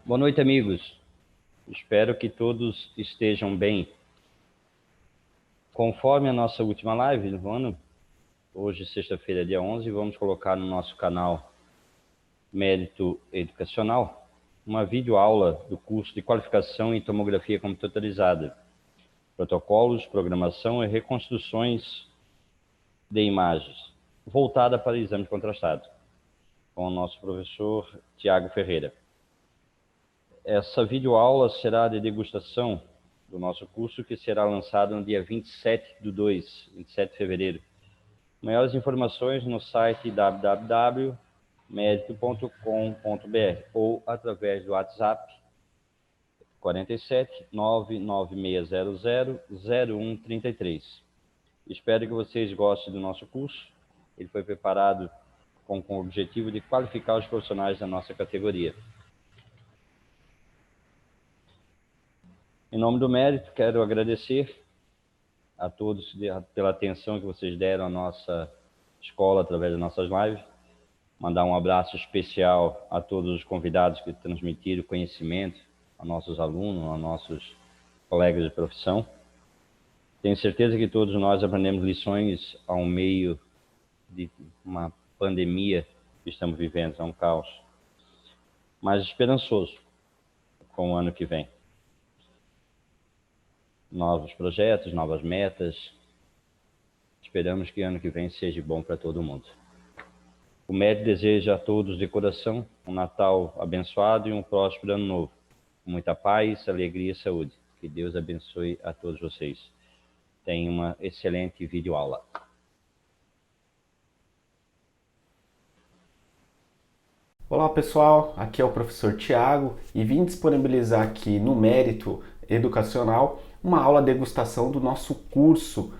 Boa noite, amigos. Espero que todos estejam bem. Conforme a nossa última live do ano, hoje, sexta-feira, dia 11, vamos colocar no nosso canal Mérito Educacional uma videoaula do curso de qualificação em tomografia computadorizada, protocolos, programação e reconstruções de imagens, voltada para exame contrastado, com o nosso professor Tiago Ferreira. Essa videoaula será de degustação do nosso curso, que será lançado no dia 27 de fevereiro. Maiores informações no site www.merito.com.br ou através do WhatsApp 47 99600 0133. Espero que vocês gostem do nosso curso. Ele foi preparado com o objetivo de qualificar os profissionais da nossa categoria. Em nome do Mérito, quero agradecer a todos pela atenção que vocês deram à nossa escola através das nossas lives. Mandar um abraço especial a todos os convidados que transmitiram conhecimento a nossos alunos, a nossos colegas de profissão. Tenho certeza que todos nós aprendemos lições ao meio de uma pandemia que estamos vivendo, é um caos, mas esperançoso com o ano que vem. Novos projetos, novas metas. Esperamos que ano que vem seja bom para todo mundo. O Mérito deseja a todos de coração um Natal abençoado e um próspero ano novo, com muita paz, alegria e saúde. Que Deus abençoe a todos vocês. Tenham uma excelente videoaula. Olá pessoal, aqui é o professor Tiago e vim disponibilizar aqui no Mérito Educacional uma aula degustação do nosso curso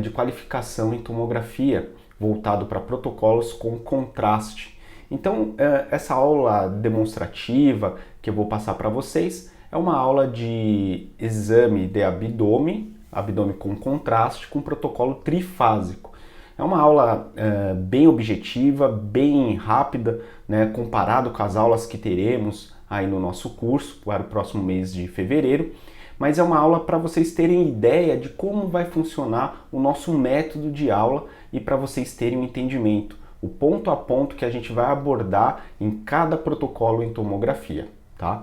de qualificação em tomografia, voltado para protocolos com contraste. Então, essa aula demonstrativa que eu vou passar para vocês é uma aula de exame de abdômen com contraste, com protocolo trifásico. É uma aula bem objetiva, bem rápida, né, comparado com as aulas que teremos aí no nosso curso para o próximo mês de fevereiro, mas é uma aula para vocês terem ideia de como vai funcionar o nosso método de aula e para vocês terem um entendimento, o ponto a ponto que a gente vai abordar em cada protocolo em tomografia, tá?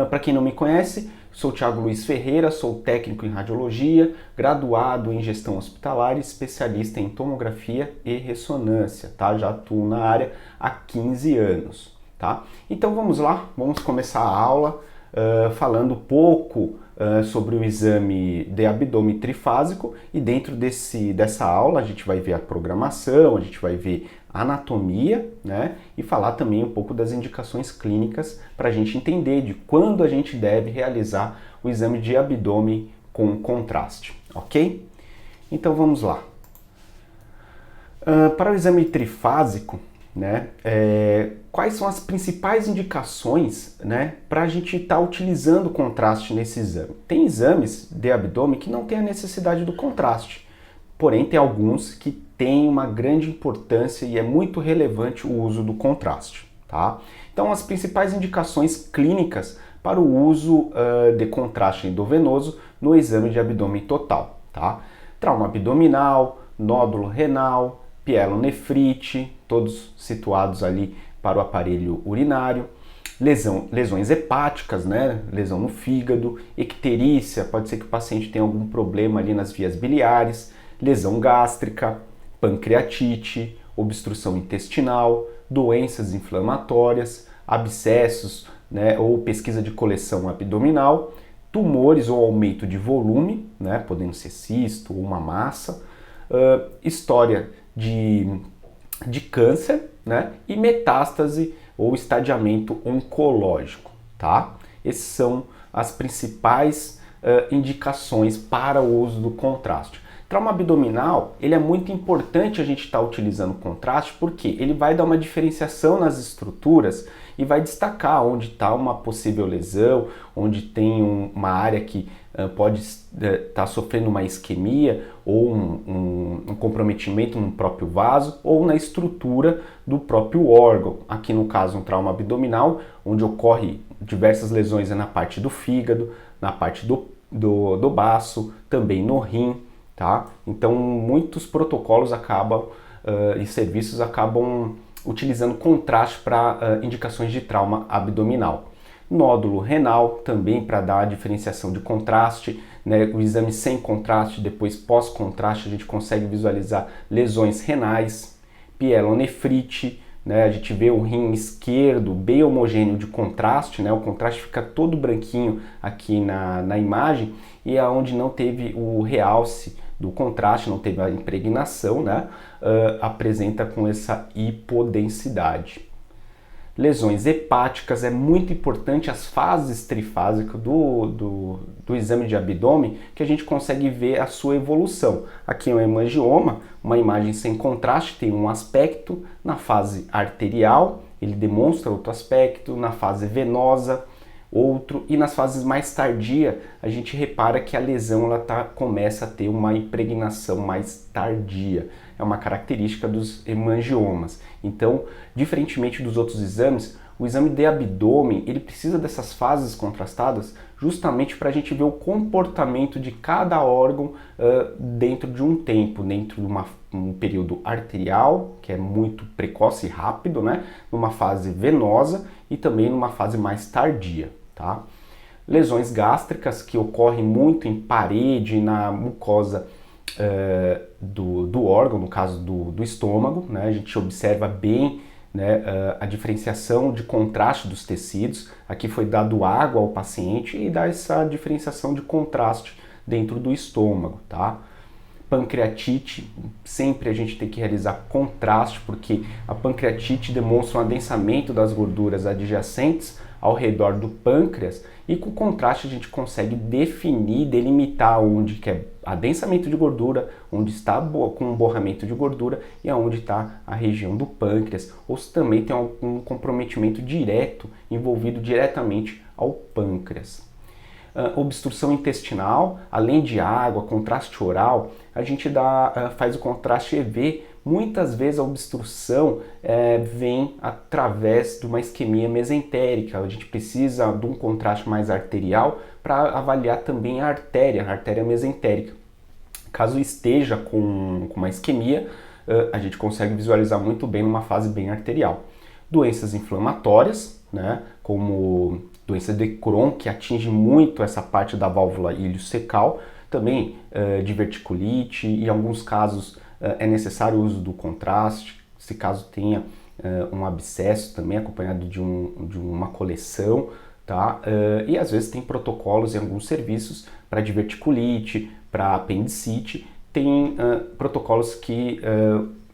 Para quem não me conhece, sou Thiago Luiz Ferreira, sou técnico em radiologia, graduado em gestão hospitalar e especialista em tomografia e ressonância, tá? Já atuo na área há 15 anos, tá? Então vamos lá, vamos começar a aula falando um pouco sobre o exame de abdômen trifásico, e dentro dessa aula a gente vai ver a programação, a gente vai ver a anatomia, né, e falar também um pouco das indicações clínicas para a gente entender de quando a gente deve realizar o exame de abdômen com contraste, ok? Então vamos lá. Para o exame trifásico, né, quais são as principais indicações, né, para a gente estar utilizando o contraste nesse exame? Tem exames de abdômen que não tem a necessidade do contraste, porém tem alguns que têm uma grande importância e é muito relevante o uso do contraste, tá? Então as principais indicações clínicas para o uso de contraste endovenoso no exame de abdômen total, tá? Trauma abdominal, nódulo renal, pielonefrite, todos situados ali para o aparelho urinário, lesões hepáticas, né? Lesão no fígado, icterícia, pode ser que o paciente tenha algum problema ali nas vias biliares, lesão gástrica, pancreatite, obstrução intestinal, doenças inflamatórias, abscessos, né? Ou pesquisa de coleção abdominal, tumores ou aumento de volume, né? Podendo ser cisto ou uma massa, história de câncer, né, e metástase ou estadiamento oncológico, tá? Essas são as principais indicações para o uso do contraste. Trauma abdominal, ele é muito importante a gente estar utilizando contraste porque ele vai dar uma diferenciação nas estruturas e vai destacar onde está uma possível lesão, onde tem uma área que pode estar sofrendo uma isquemia ou um comprometimento no próprio vaso ou na estrutura do próprio órgão. Aqui no caso um trauma abdominal, onde ocorre diversas lesões na parte do fígado, na parte do baço, também no rim, tá? Então muitos protocolos e serviços acabam utilizando contraste para indicações de trauma abdominal. Nódulo renal também para dar a diferenciação de contraste, né? O exame sem contraste, depois pós-contraste, a gente consegue visualizar lesões renais, pielonefrite, né? A gente vê o rim esquerdo bem homogêneo de contraste, né? O contraste fica todo branquinho aqui na imagem, e aonde não teve o realce do contraste, não teve a impregnação, né? Apresenta com essa hipodensidade. Lesões hepáticas, é muito importante as fases trifásicas do exame de abdômen, que a gente consegue ver a sua evolução. Aqui é um hemangioma, uma imagem sem contraste, tem um aspecto. Na fase arterial, ele demonstra outro aspecto. Na fase venosa, outro. E nas fases mais tardias, a gente repara que a lesão começa a ter uma impregnação mais tardia. É uma característica dos hemangiomas. Então, diferentemente dos outros exames, o exame de abdômen ele precisa dessas fases contrastadas justamente para a gente ver o comportamento de cada órgão dentro de um tempo, dentro de um período arterial, que é muito precoce e rápido, né? Numa fase venosa e também numa fase mais tardia, tá? Lesões gástricas que ocorrem muito em parede, na mucosa do órgão, no caso do estômago, né? A gente observa bem, né, a diferenciação de contraste dos tecidos. Aqui foi dado água ao paciente e dá essa diferenciação de contraste dentro do estômago, tá? Pancreatite, sempre a gente tem que realizar contraste, porque a pancreatite demonstra um adensamento das gorduras adjacentes ao redor do pâncreas, e com contraste a gente consegue definir, delimitar onde que é adensamento de gordura, onde está com borramento de gordura e aonde está a região do pâncreas, ou se também tem algum comprometimento direto, envolvido diretamente ao pâncreas. Obstrução intestinal, além de água, contraste oral, a gente faz o contraste EV. Muitas vezes a obstrução vem através de uma isquemia mesentérica. A gente precisa de um contraste mais arterial para avaliar também a artéria mesentérica. Caso esteja com uma isquemia, a gente consegue visualizar muito bem numa fase bem arterial. Doenças inflamatórias, né, como doença de Crohn, que atinge muito essa parte da válvula iliocecal, também diverticulite, e em alguns casos é necessário o uso do contraste, se caso tenha um abscesso também acompanhado de uma coleção, tá? E às vezes tem protocolos em alguns serviços para diverticulite, para apendicite, tem protocolos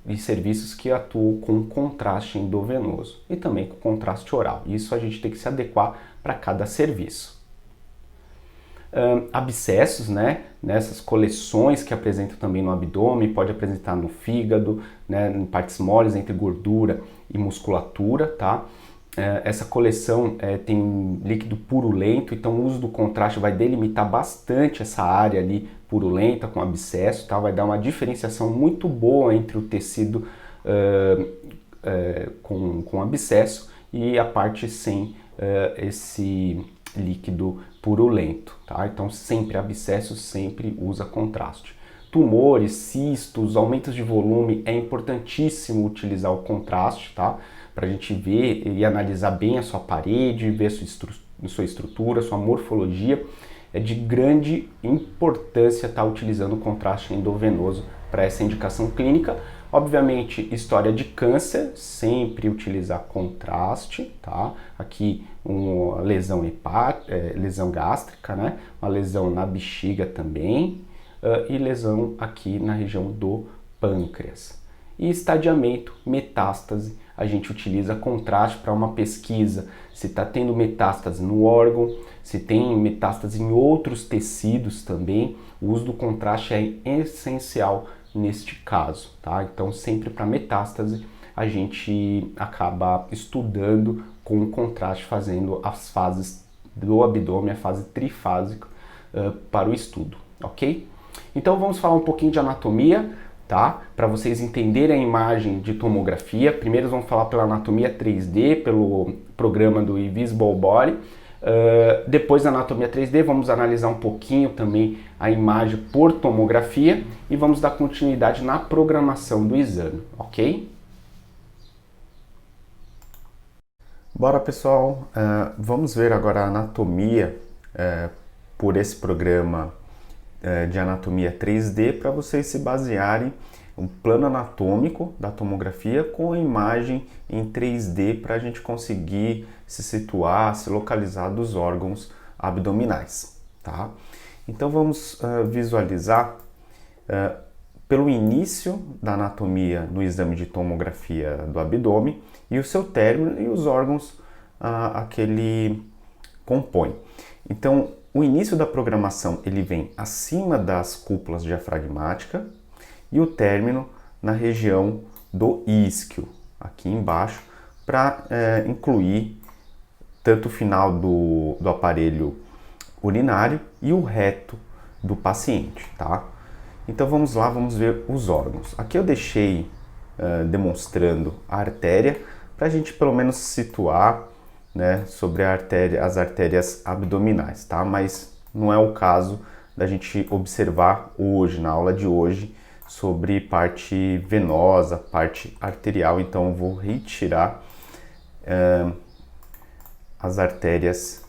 e serviços que atuam com contraste endovenoso e também com contraste oral. Isso a gente tem que se adequar para cada serviço. Abscessos, né, nessas coleções que apresentam também no abdômen, pode apresentar no fígado, né, em partes moles entre gordura e musculatura, tá? Essa coleção tem líquido purulento, então o uso do contraste vai delimitar bastante essa área ali purulenta com abscesso, tá? Vai dar uma diferenciação muito boa entre o tecido com abscesso e a parte sem esse líquido purulento, tá? Então sempre abscesso, sempre usa contraste. Tumores, cistos, aumentos de volume, é importantíssimo utilizar o contraste, tá? Para a gente ver e analisar bem a sua parede, ver a sua estrutura, sua morfologia. É de grande importância estar utilizando o contraste endovenoso para essa indicação clínica. Obviamente, história de câncer, sempre utilizar contraste, tá? Aqui uma lesão lesão gástrica, né? Uma lesão na bexiga também, e lesão aqui na região do pâncreas. E estadiamento, metástase, a gente utiliza contraste para uma pesquisa se está tendo metástase no órgão, se tem metástase em outros tecidos também. O uso do contraste é essencial neste caso, tá? Então sempre para metástase a gente acaba estudando com o contraste, fazendo as fases do abdômen, a fase trifásica para o estudo, ok? Então vamos falar um pouquinho de anatomia. tá? Para vocês entenderem a imagem de tomografia. Primeiro vamos falar pela anatomia 3D, pelo programa do Invisible Body. Depois da anatomia 3D, vamos analisar um pouquinho também a imagem por tomografia e vamos dar continuidade na programação do exame, ok? Bora, pessoal, vamos ver agora a anatomia por esse programa de anatomia 3D para vocês se basearem um plano anatômico da tomografia com a imagem em 3D para a gente conseguir se situar, se localizar dos órgãos abdominais, tá? Então vamos visualizar pelo início da anatomia no exame de tomografia do abdômen e o seu término e os órgãos a que ele compõe. Então, o início da programação ele vem acima das cúpulas diafragmáticas e o término na região do isquio, aqui embaixo, para incluir tanto o final do aparelho urinário e o reto do paciente, tá? Então vamos lá, vamos ver os órgãos. Aqui eu deixei demonstrando a artéria para a gente pelo menos se situar, né, sobre as artérias abdominais, tá? Mas não é o caso da gente observar hoje, na aula de hoje, sobre parte venosa, parte arterial, então eu vou retirar as artérias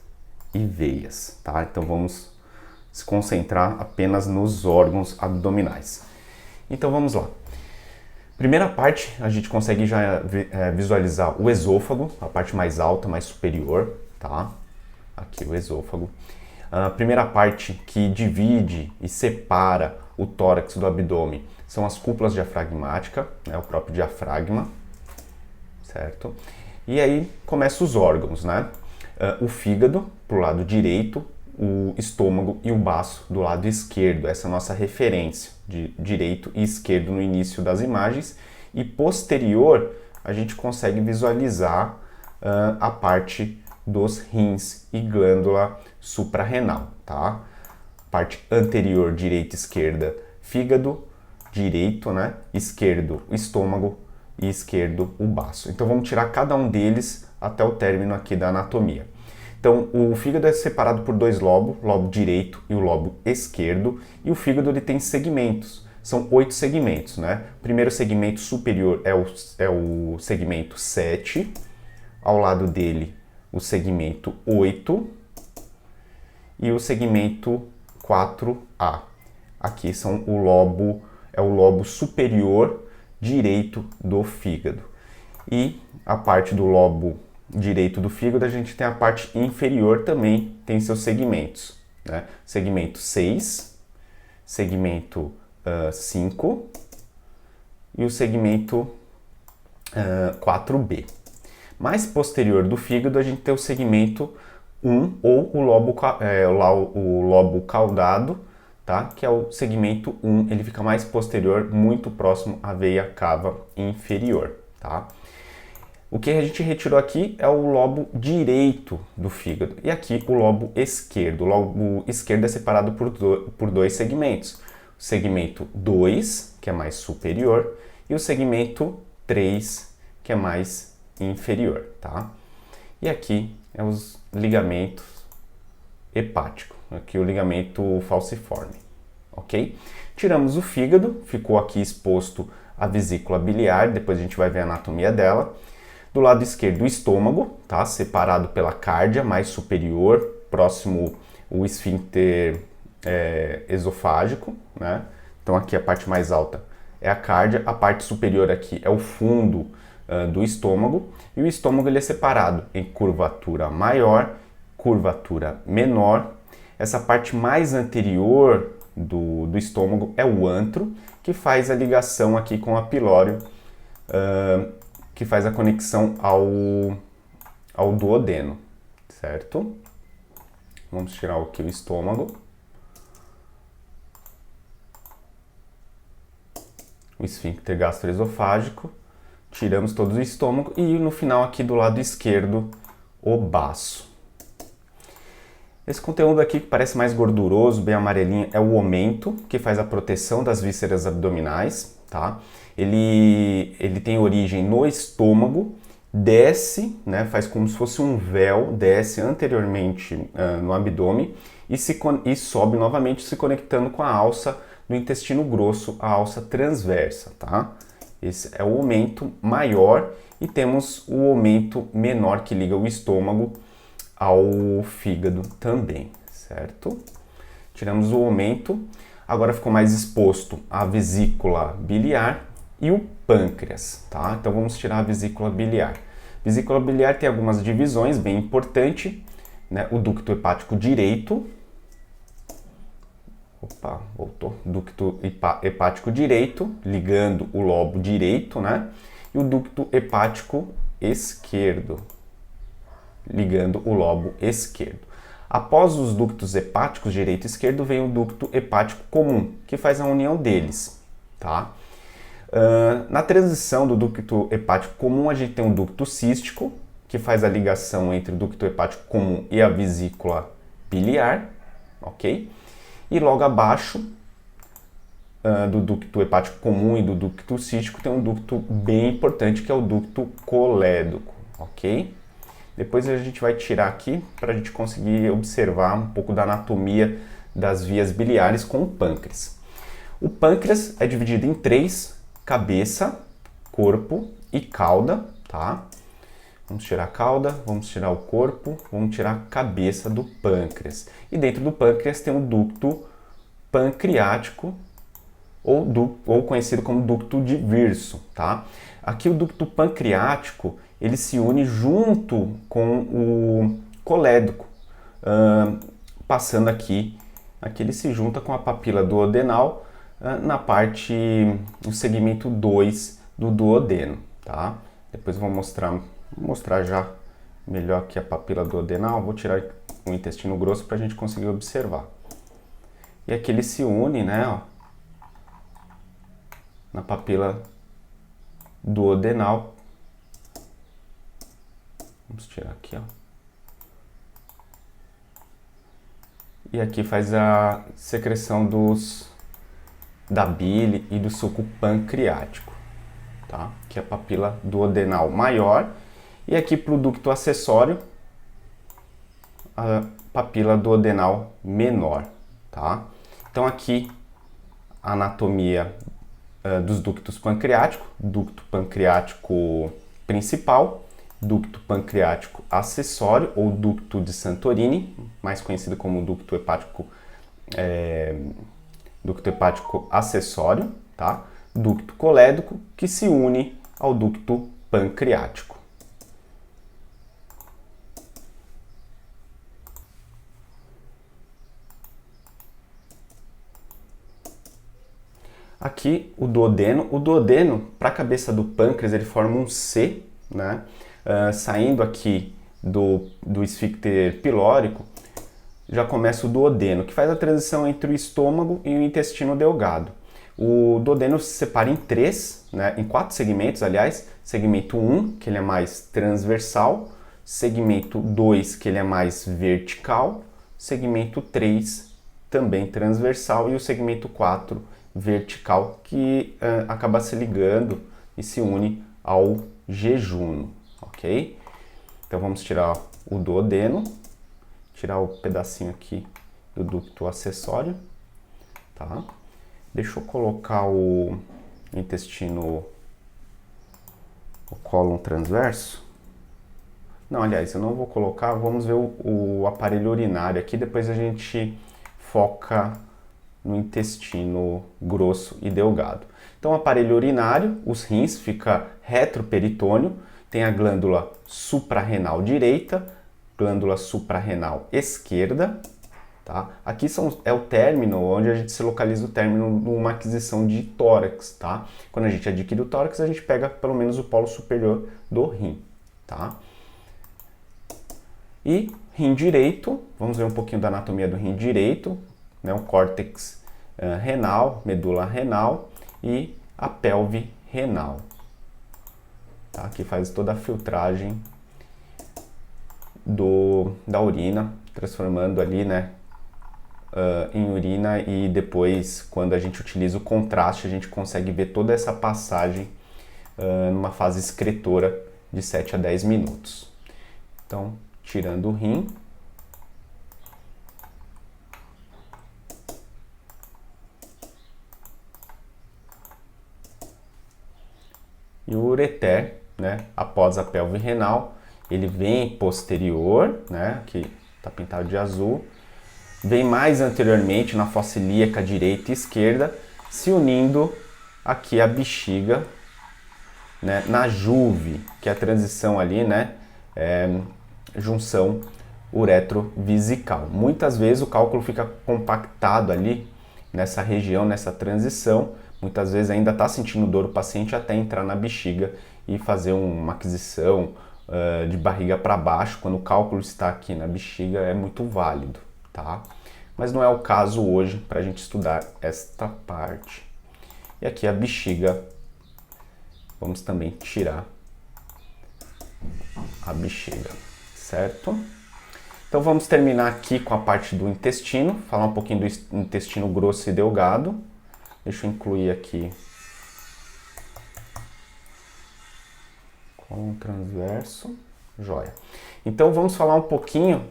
e veias, tá? Então vamos se concentrar apenas nos órgãos abdominais. Então vamos lá. Primeira parte, a gente consegue já visualizar o esôfago, a parte mais alta, mais superior, tá? Aqui o esôfago. A primeira parte que divide e separa o tórax do abdômen são as cúpulas diafragmáticas, né? O próprio diafragma, certo? E aí começam os órgãos, né? O fígado, pro lado direito, o estômago e o baço do lado esquerdo. Essa é a nossa referência de direito e esquerdo no início das imagens. E posterior, a gente consegue visualizar a parte dos rins e glândula suprarrenal, tá? Parte anterior, direita e esquerda, fígado, direito, né? Esquerdo, o estômago e esquerdo, o baço. Então vamos tirar cada um deles até o término aqui da anatomia. Então, o fígado é separado por dois lobos, o lobo direito e o lobo esquerdo, e o fígado ele tem segmentos, são 8 segmentos, né? O primeiro segmento superior é o segmento 7, ao lado dele o segmento 8 e o segmento 4A. Aqui é o lobo superior direito do fígado. E a parte do lobo direito do fígado, a gente tem a parte inferior também, tem seus segmentos, né? Segmento 6, segmento 5 e o segmento 4B. Mais posterior do fígado, a gente tem o segmento 1 ou o lobo caudado, tá? Que é o segmento 1, ele fica mais posterior, muito próximo à veia cava inferior, tá? O que a gente retirou aqui é o lobo direito do fígado e aqui o lobo esquerdo. O lobo esquerdo é separado por dois segmentos. O segmento 2, que é mais superior, e o segmento 3, que é mais inferior, tá? E aqui é os ligamentos hepáticos, aqui o ligamento falciforme, ok? Tiramos o fígado, ficou aqui exposto a vesícula biliar, depois a gente vai ver a anatomia dela. Do lado esquerdo, o estômago, tá? Separado pela cárdia, mais superior, próximo o esfíncter esofágico, né? Então aqui a parte mais alta é a cárdia, a parte superior aqui é o fundo do estômago, e o estômago ele é separado em curvatura maior, curvatura menor. Essa parte mais anterior do estômago é o antro, que faz a ligação aqui com o pilório, que faz a conexão ao duodeno, certo? Vamos tirar aqui o estômago. O esfíncter gastroesofágico. Tiramos todo o estômago e no final aqui do lado esquerdo, o baço. Esse conteúdo aqui que parece mais gorduroso, bem amarelinho, é o omento, que faz a proteção das vísceras abdominais. tá? Ele tem origem no estômago, desce, né, faz como se fosse um véu, desce anteriormente no abdômen e sobe novamente se conectando com a alça do intestino grosso, a alça transversa, tá? Esse é o aumento maior e temos o aumento menor que liga o estômago ao fígado também, certo? Tiramos o aumento, agora ficou mais exposto a vesícula biliar e o pâncreas, tá? Então vamos tirar a vesícula biliar. Vesícula biliar tem algumas divisões bem importantes, né? O ducto hepático direito, voltou, ducto hepático direito, ligando o lobo direito, né? E o ducto hepático esquerdo, ligando o lobo esquerdo. Após os ductos hepáticos direito e esquerdo, vem o ducto hepático comum, que faz a união deles, tá? Na transição do ducto hepático comum, a gente tem um ducto cístico, que faz a ligação entre o ducto hepático comum e a vesícula biliar, ok? E logo abaixo do ducto hepático comum e do ducto cístico tem um ducto bem importante, que é o ducto colédoco, ok? Depois a gente vai tirar aqui para a gente conseguir observar um pouco da anatomia das vias biliares com o pâncreas. O pâncreas é dividido em três: cabeça, corpo e cauda, tá? Vamos tirar a cauda, vamos tirar o corpo, vamos tirar a cabeça do pâncreas. E dentro do pâncreas tem o ducto pancreático, ou conhecido como ducto de Virso, tá? Aqui o ducto pancreático, ele se une junto com o colédoco, passando aqui ele se junta com a papila duodenal na parte, no segmento 2 do duodeno, tá? Depois eu vou mostrar já melhor aqui a papila duodenal, vou tirar o intestino grosso para a gente conseguir observar. E aqui ele se une, né, ó, na papila duodenal. Vamos tirar aqui, ó. E aqui faz a secreção da bile e do suco pancreático, tá? Que é a papila duodenal maior. E aqui para o ducto acessório, a papila duodenal menor, tá? Então aqui a anatomia dos ductos pancreáticos: ducto pancreático principal, ducto pancreático acessório ou ducto de Santorini, mais conhecido como ducto hepático acessório, tá? Ducto colédoco, que se une ao ducto pancreático. Aqui o duodeno, para a cabeça do pâncreas, ele forma um C, né? Saindo aqui do esfíncter pilórico, já começa o duodeno, que faz a transição entre o estômago e o intestino delgado. O duodeno se separa em três, né? Em 4 segmentos, aliás. Segmento 1, que ele é mais transversal. Segmento 2, que ele é mais vertical. Segmento 3, também transversal. E o segmento 4, vertical, que acaba se ligando e se une ao jejuno, ok? Então vamos tirar o duodeno, tirar o pedacinho aqui do ducto acessório, tá? Deixa eu colocar o intestino, o cólon transverso. Não, aliás, eu não vou colocar, vamos ver o aparelho urinário aqui, depois a gente foca no intestino grosso e delgado. Então, o aparelho urinário, os rins, fica retroperitônio, tem a glândula suprarrenal direita, glândula suprarrenal esquerda, tá? Aqui é o término, onde a gente se localiza o término numa aquisição de tórax, tá? Quando a gente adquire o tórax, a gente pega pelo menos o polo superior do rim, tá? E rim direito, vamos ver um pouquinho da anatomia do rim direito, né? O córtex renal, medula renal e a pelve renal, tá? Que faz toda a filtragem da urina, transformando ali, né, em urina e depois, quando a gente utiliza o contraste, a gente consegue ver toda essa passagem numa fase excretora de 7 a 10 minutos. Então, tirando o rim. E o ureter, né, após a pelve renal, ele vem posterior, né, que está pintado de azul, vem mais anteriormente na fossa ilíaca direita e esquerda, se unindo aqui a bexiga, né, na juve, que é a transição ali, né, junção uretrovesical. Muitas vezes o cálculo fica compactado ali nessa região, nessa transição. Muitas vezes ainda está sentindo dor o paciente até entrar na bexiga e fazer uma aquisição de barriga para baixo. Quando o cálculo está aqui na bexiga é muito válido, tá? Mas não é o caso hoje para a gente estudar esta parte. E aqui a bexiga, vamos também tirar a bexiga, certo? Então vamos terminar aqui com a parte do intestino, falar um pouquinho do intestino grosso e delgado. Deixa eu incluir aqui com transverso, joia. Então vamos falar um pouquinho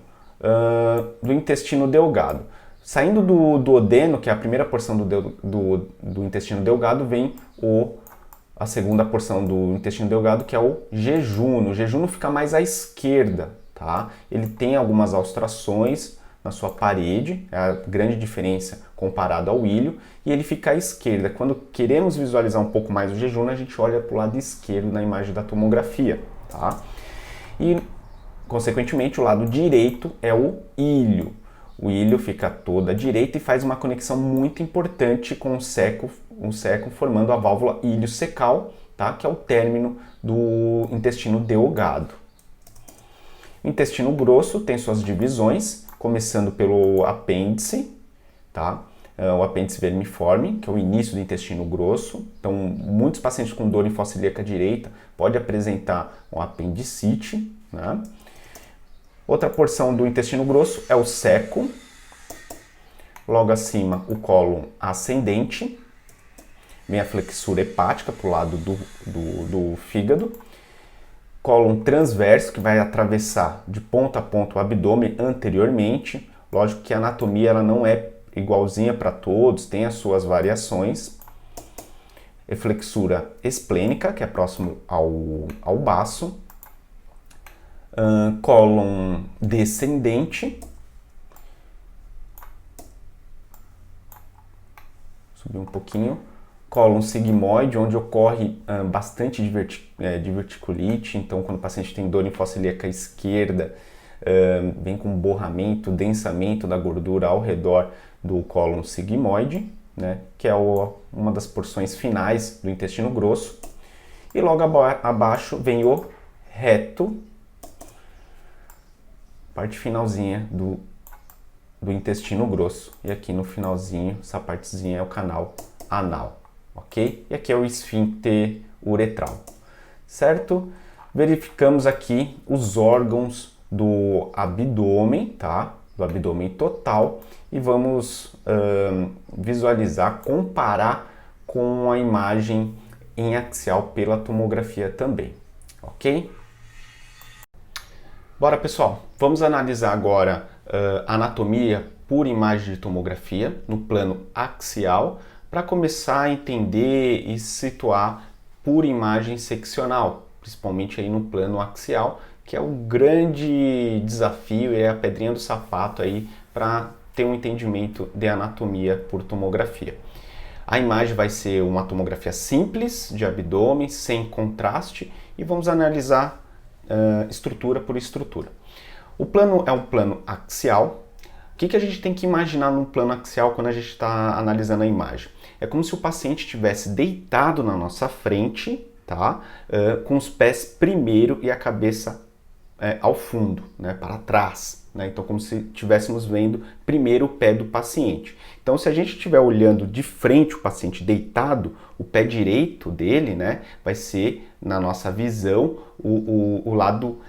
do intestino delgado. Saindo do duodeno, que é a primeira porção do intestino delgado, vem a segunda porção do intestino delgado, que é o jejúno. O jejúno fica mais à esquerda, tá? Ele tem algumas austrações na sua parede, é a grande diferença comparado ao ilho, e ele fica à esquerda. Quando queremos visualizar um pouco mais o jejúno, a gente olha para o lado esquerdo na imagem da tomografia, tá? E, consequentemente, o lado direito é o ilho. O ilho fica todo à direita e faz uma conexão muito importante com o seco formando a válvula ilho-cecal, tá? Que é o término do intestino delgado. O intestino grosso tem suas divisões, começando pelo apêndice, tá? O apêndice vermiforme, que é o início do intestino grosso. Então, muitos pacientes com dor em fossa ilíaca direita podem apresentar um apendicite, né? Outra porção do intestino grosso é o seco. Logo acima, o cólon ascendente. Vem a flexura hepática para o lado do fígado. Cólon transverso, que vai atravessar de ponta a ponta o abdômen anteriormente. Lógico que a anatomia ela não é igualzinha para todos, tem as suas variações. E flexura esplênica, que é próximo ao baço. Cólon descendente. Subir um pouquinho. Cólon sigmoide, onde ocorre bastante diverticulite. Então, quando o paciente tem dor em fossa ilíaca esquerda, vem com borramento, densamento da gordura ao redor do cólon sigmoide, né, que é uma das porções finais do intestino grosso. E logo abaixo vem o reto, parte finalzinha do intestino grosso. E aqui no finalzinho, essa partezinha é o canal anal, ok? E aqui é o esfíncter uretral, certo? Verificamos aqui os órgãos do abdômen, tá? Do abdômen total, e vamos visualizar, comparar com a imagem em axial pela tomografia também, ok? Bora, pessoal, vamos analisar agora a anatomia por imagem de tomografia no plano axial, para começar a entender e situar por imagem seccional, principalmente aí no plano axial, que é o grande desafio e é a pedrinha do sapato aí para ter um entendimento de anatomia por tomografia. A imagem vai ser uma tomografia simples de abdômen, sem contraste, e vamos analisar estrutura por estrutura. O plano é um plano axial. O que a gente tem que imaginar no plano axial quando a gente está analisando a imagem? É como se o paciente estivesse deitado na nossa frente, tá? Com os pés primeiro e a cabeça ao fundo, né? Para trás. Né? Então, como se estivéssemos vendo primeiro o pé do paciente. Então, se a gente estiver olhando de frente o paciente deitado, o pé direito dele, né, vai ser, na nossa visão, o lado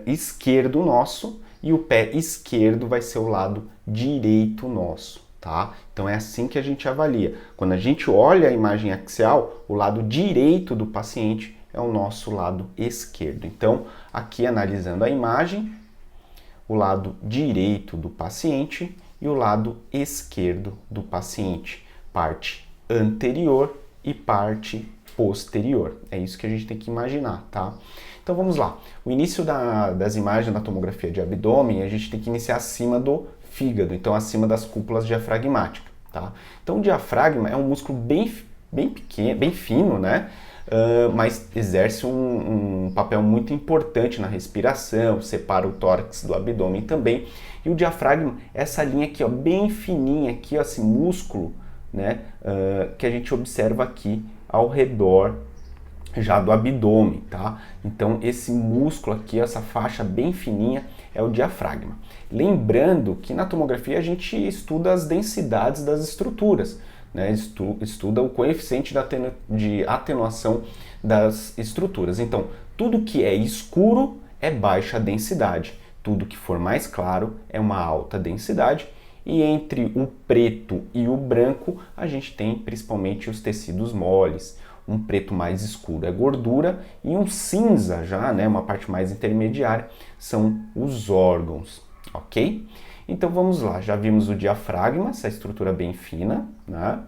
esquerdo nosso, e o pé esquerdo vai ser o lado direito nosso, tá? Então é assim que a gente avalia. Quando a gente olha a imagem axial, o lado direito do paciente é o nosso lado esquerdo. Então, aqui analisando a imagem, o lado direito do paciente e o lado esquerdo do paciente, parte anterior e parte posterior. É isso que a gente tem que imaginar, tá? Então vamos lá. O início das imagens da tomografia de abdômen, a gente tem que iniciar acima do fígado, então acima das cúpulas diafragmáticas, tá? Então o diafragma é um músculo bem pequeno, bem fino, né? Mas exerce um papel muito importante na respiração, separa o tórax do abdômen também. E o diafragma é essa linha aqui, ó, bem fininha, aqui, ó, esse músculo, né? Que a gente observa aqui ao redor já do abdômen, tá? Então esse músculo aqui, essa faixa bem fininha, é o diafragma. Lembrando que na tomografia a gente estuda as densidades das estruturas, né? Estuda o coeficiente de atenuação das estruturas. Então, tudo que é escuro é baixa densidade, tudo que for mais claro é uma alta densidade, e entre o preto e o branco a gente tem principalmente os tecidos moles. Um preto mais escuro é gordura e um cinza já, né, uma parte mais intermediária, são os órgãos, ok? Então vamos lá, já vimos o diafragma, essa estrutura bem fina, né?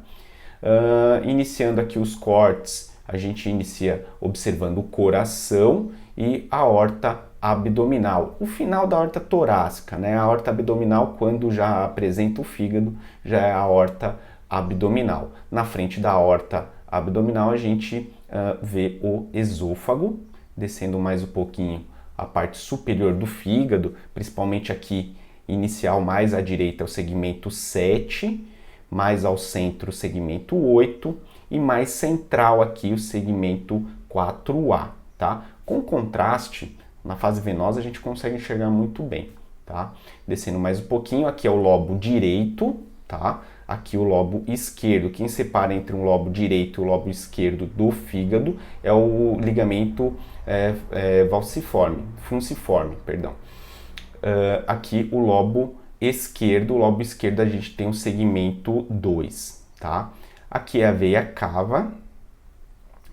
Iniciando aqui os cortes, a gente inicia observando o coração e a aorta abdominal. O final da aorta torácica, né? A aorta abdominal, quando já apresenta o fígado, já é a aorta abdominal. Na frente da aorta abdominal a gente vê o esôfago, descendo mais um pouquinho a parte superior do fígado, principalmente aqui inicial mais à direita o segmento 7, mais ao centro o segmento 8 e mais central aqui o segmento 4A, tá? Com contraste, na fase venosa a gente consegue enxergar muito bem, tá? Descendo mais um pouquinho, aqui é o lobo direito, tá? Aqui o lobo esquerdo. Quem separa entre um lobo direito e o lobo esquerdo do fígado é o ligamento funciforme, perdão. Aqui o lobo esquerdo a gente tem o segmento 2, tá? Aqui é a veia cava,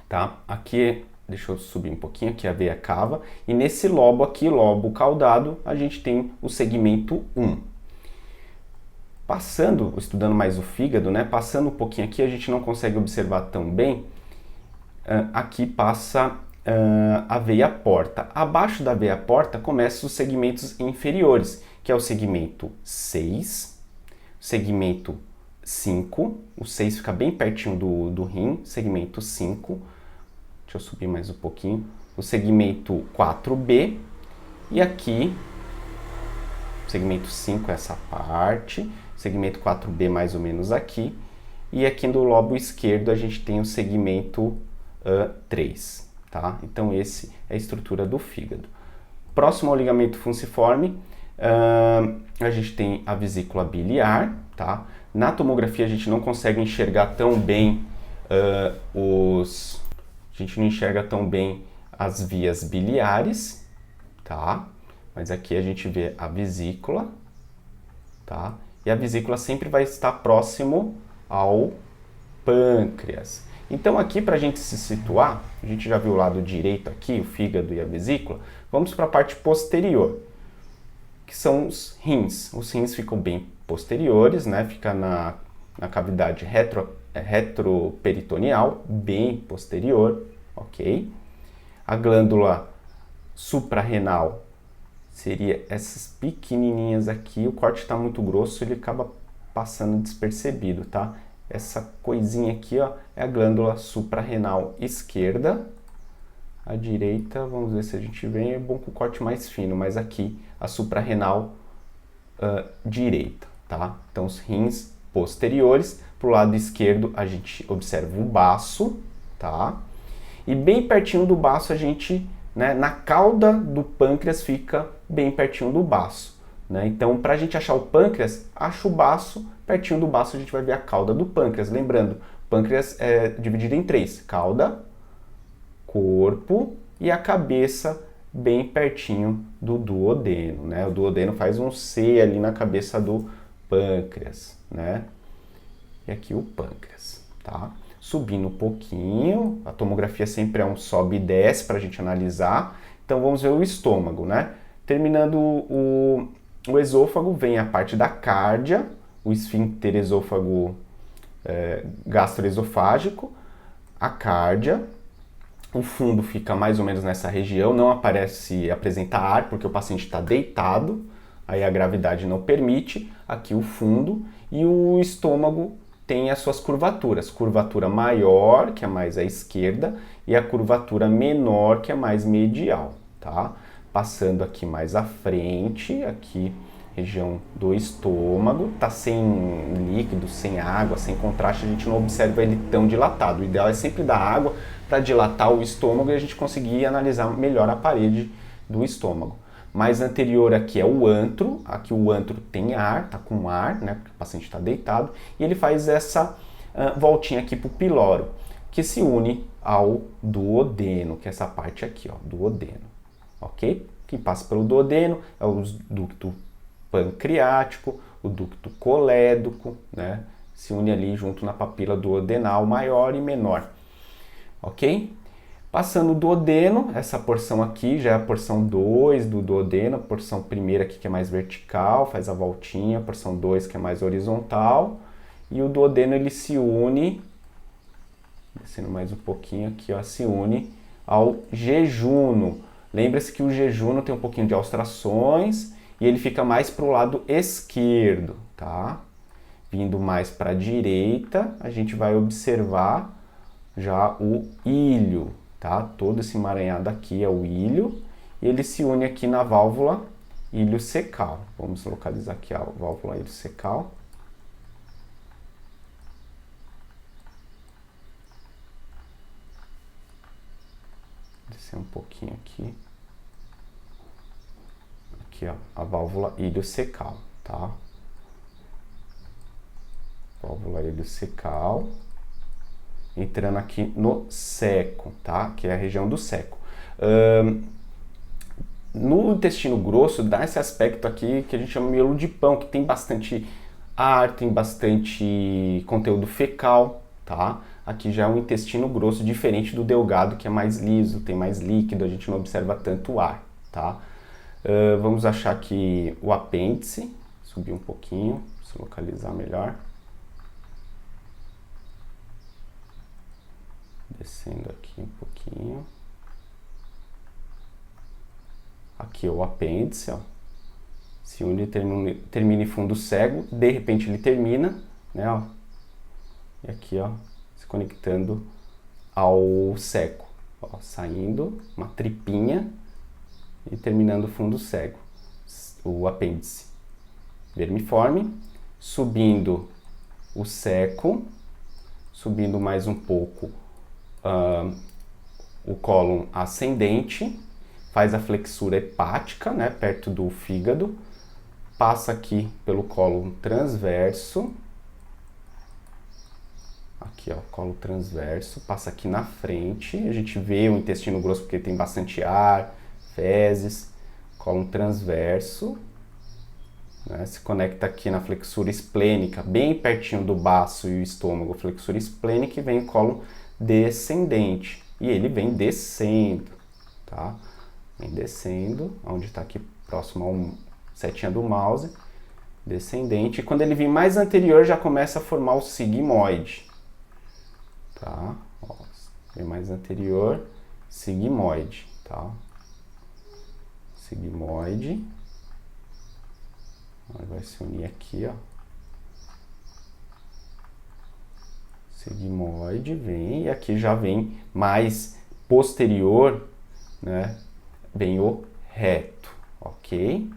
tá? Aqui, deixa eu subir um pouquinho, aqui é a veia cava, e nesse lobo aqui, lobo caudado, a gente tem o segmento 1. Estudando mais o fígado, né? Passando um pouquinho aqui, a gente não consegue observar tão bem. Aqui passa a veia porta. Abaixo da veia porta começam os segmentos inferiores, que é o segmento 6, segmento 5, o 6 fica bem pertinho do rim, segmento 5, deixa eu subir mais um pouquinho, o segmento 4B, e aqui, segmento 5 é essa parte, segmento 4B mais ou menos aqui, e aqui no lobo esquerdo a gente tem o segmento 3, tá? Então esse é a estrutura do fígado. Próximo ao ligamento funciforme, a gente tem a vesícula biliar, tá? Na tomografia a gente não consegue enxergar tão bem a gente não enxerga tão bem as vias biliares, tá? Mas aqui a gente vê a vesícula, tá? E a vesícula sempre vai estar próximo ao pâncreas. Então aqui, para a gente se situar, a gente já viu o lado direito aqui, o fígado e a vesícula, vamos para a parte posterior, que são os rins. Os rins ficam bem posteriores, né? Fica na cavidade retroperitoneal, bem posterior, ok? A glândula suprarrenal seria essas pequenininhas aqui. O corte está muito grosso, ele acaba passando despercebido, tá? Essa coisinha aqui, ó, é a glândula suprarrenal esquerda. A direita, vamos ver se a gente vê, é bom com o corte mais fino, mas aqui a suprarrenal direita, tá? Então os rins posteriores, pro lado esquerdo a gente observa o baço, tá? E bem pertinho do baço a gente, né, na cauda do pâncreas fica bem pertinho do baço, né? Então, para a gente achar o pâncreas, acha o baço, pertinho do baço a gente vai ver a cauda do pâncreas. Lembrando, pâncreas é dividido em 3, cauda, corpo e a cabeça bem pertinho do duodeno, né? O duodeno faz um C ali na cabeça do pâncreas, né? e aqui o pâncreas, tá? Subindo um pouquinho, a tomografia sempre é um sobe e desce para a gente analisar. Então vamos ver o estômago, né? Terminando o esôfago, vem a parte da cárdia, o esfíncter esôfago gastroesofágico, a cárdia. O fundo fica mais ou menos nessa região, não apresenta ar porque o paciente está deitado, aí a gravidade não permite. Aqui o fundo, e o estômago tem as suas curvaturas. Curvatura maior, que é mais à esquerda, e a curvatura menor, que é mais medial, tá? Passando aqui mais à frente, aqui região do estômago, tá sem líquido, sem água, sem contraste, a gente não observa ele tão dilatado. O ideal é sempre dar água para dilatar o estômago e a gente conseguir analisar melhor a parede do estômago. Mais anterior aqui é o antro, aqui o antro tem ar, tá com ar, né, porque o paciente está deitado, e ele faz essa voltinha aqui para o piloro, que se une ao duodeno, que é essa parte aqui, ó, duodeno, ok? Quem passa pelo duodeno é o ducto pancreático, o ducto colédoco, né, se une ali junto na papila duodenal maior e menor, ok? Passando o duodeno, essa porção aqui já é a porção 2 do duodeno, a porção primeira aqui que é mais vertical, faz a voltinha, a porção 2 que é mais horizontal, e o duodeno ele se une, descendo mais um pouquinho aqui, ó, se une ao jejuno. Lembra-se que o jejuno tem um pouquinho de austrações e ele fica mais para o lado esquerdo, tá? Vindo mais para a direita, a gente vai observar já o ilho. Tá? Todo esse emaranhado aqui é o ilho, e ele se une aqui na válvula iliocecal. Vamos localizar aqui a válvula iliocecal. Descer um pouquinho aqui. Aqui, ó, a válvula iliocecal, tá? Válvula iliocecal. Entrando aqui no seco, tá? Que é a região do seco. No intestino grosso dá esse aspecto aqui que a gente chama de miolo de pão, que tem bastante ar, tem bastante conteúdo fecal, tá? Aqui já é um intestino grosso diferente do delgado, que é mais liso, tem mais líquido, a gente não observa tanto ar, tá? Vamos achar aqui o apêndice, subir um pouquinho, se localizar melhor. Descendo aqui um pouquinho. Aqui é o apêndice, ó. Se une, termina em fundo cego, de repente ele termina, né, ó. E aqui, ó, se conectando ao seco, ó, saindo uma tripinha e terminando o fundo cego, o apêndice vermiforme, subindo o seco, subindo mais um pouco o cólon ascendente, faz a flexura hepática, né, perto do fígado, passa aqui pelo cólon transverso, aqui ó, colo transverso, passa aqui na frente, a gente vê o intestino grosso porque tem bastante ar, fezes, cólon transverso, né, se conecta aqui na flexura esplênica, bem pertinho do baço e o estômago, flexura esplênica, e vem o cólon descendente, e ele vem descendo, tá? Vem descendo, onde está aqui próximo ao setinha do mouse, descendente, e quando ele vir mais anterior já começa a formar o sigmoide, tá? Ó, vem mais anterior, sigmoide, tá? Sigmoide, vai se unir aqui, ó. Sigmoide vem, e aqui já vem mais posterior, né? Vem o reto, ok?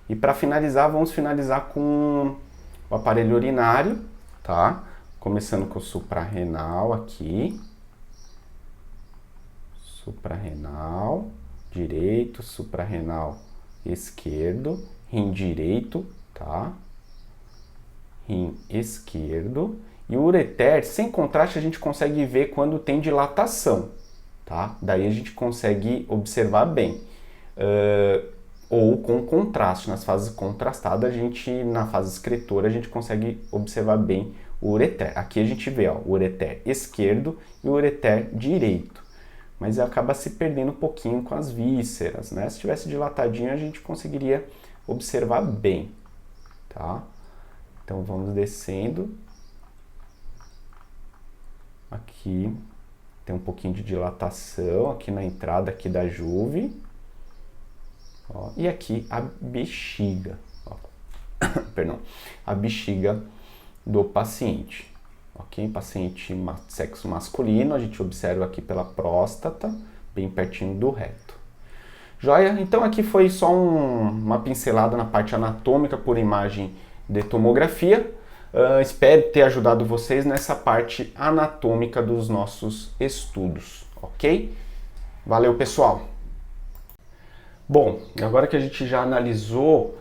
E para finalizar, vamos finalizar com o aparelho urinário, tá? Começando com o suprarrenal aqui. Suprarrenal direito, suprarrenal esquerdo, rim direito, tá? Rim esquerdo. E o ureter, sem contraste, a gente consegue ver quando tem dilatação, tá? Daí a gente consegue observar bem. Ou com contraste, nas fases contrastadas, na fase excretora, a gente consegue observar bem o ureter. Aqui a gente vê ó, o ureter esquerdo e o ureter direito. Mas acaba se perdendo um pouquinho com as vísceras, né? Se tivesse dilatadinho, a gente conseguiria observar bem, tá? Então vamos descendo. Aqui tem um pouquinho de dilatação aqui na entrada aqui da juve. Ó, e aqui a bexiga, ó. Perdão, a bexiga do paciente. Ok, paciente sexo masculino, a gente observa aqui pela próstata, bem pertinho do reto. Joia? Então aqui foi só uma pincelada na parte anatômica por imagem de tomografia. Espero ter ajudado vocês nessa parte anatômica dos nossos estudos, ok? Valeu, pessoal! Bom, agora que a gente já analisou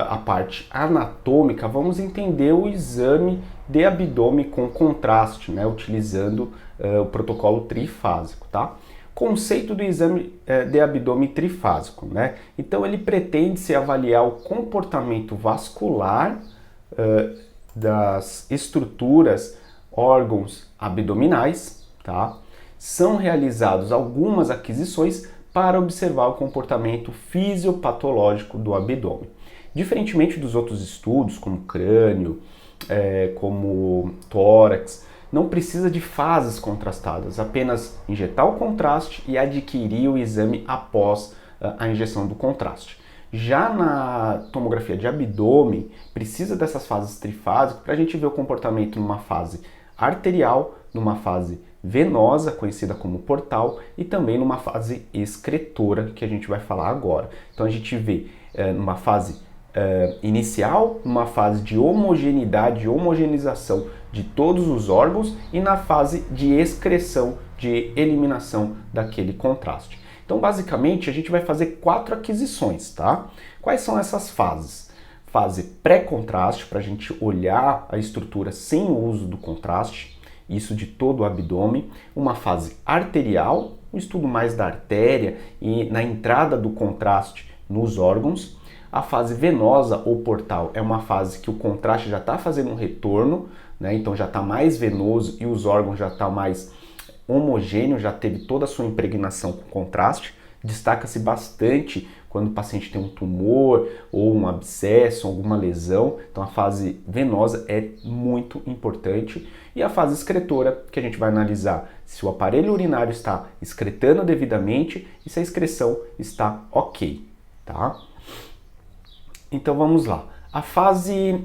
a parte anatômica, vamos entender o exame de abdômen com contraste, né, utilizando o protocolo trifásico, tá? Conceito do exame de abdômen trifásico, né? Então ele pretende-se avaliar o comportamento vascular das estruturas, órgãos abdominais, tá? São realizados algumas aquisições para observar o comportamento fisiopatológico do abdômen. Diferentemente dos outros estudos, como crânio, como tórax, não precisa de fases contrastadas, apenas injetar o contraste e adquirir o exame após a injeção do contraste. Já na tomografia de abdômen, precisa dessas fases trifásicas para a gente ver o comportamento numa fase arterial, numa fase venosa, conhecida como portal, e também numa fase excretora, que a gente vai falar agora. Então a gente vê numa fase inicial, numa fase de homogeneidade, de homogeneização de todos os órgãos e na fase de excreção, de eliminação daquele contraste. Então, basicamente, a gente vai fazer 4 aquisições, tá? Quais são essas fases? Fase pré-contraste, para a gente olhar a estrutura sem o uso do contraste, isso de todo o abdômen. Uma fase arterial, um estudo mais da artéria e na entrada do contraste nos órgãos. A fase venosa ou portal é uma fase que o contraste já está fazendo um retorno, né? Então já está mais venoso e os órgãos já estão mais homogêneo, já teve toda a sua impregnação com contraste. Destaca-se bastante quando o paciente tem um tumor ou um abscesso, alguma lesão. Então a fase venosa é muito importante. E a fase excretora, que a gente vai analisar se o aparelho urinário está excretando devidamente e se a excreção está ok, tá? Então vamos lá. A fase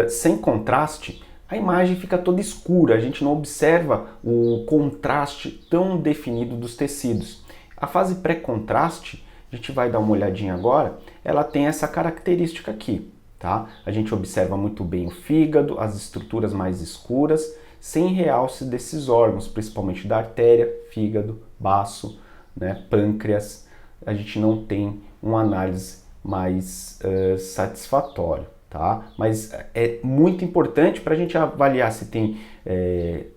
sem contraste, a imagem fica toda escura, a gente não observa o contraste tão definido dos tecidos. A fase pré-contraste, a gente vai dar uma olhadinha agora, ela tem essa característica aqui, tá? A gente observa muito bem o fígado, as estruturas mais escuras, sem realce desses órgãos, principalmente da artéria, fígado, baço, né, pâncreas. A gente não tem uma análise mais satisfatória, tá? Mas é muito importante para a gente avaliar se tem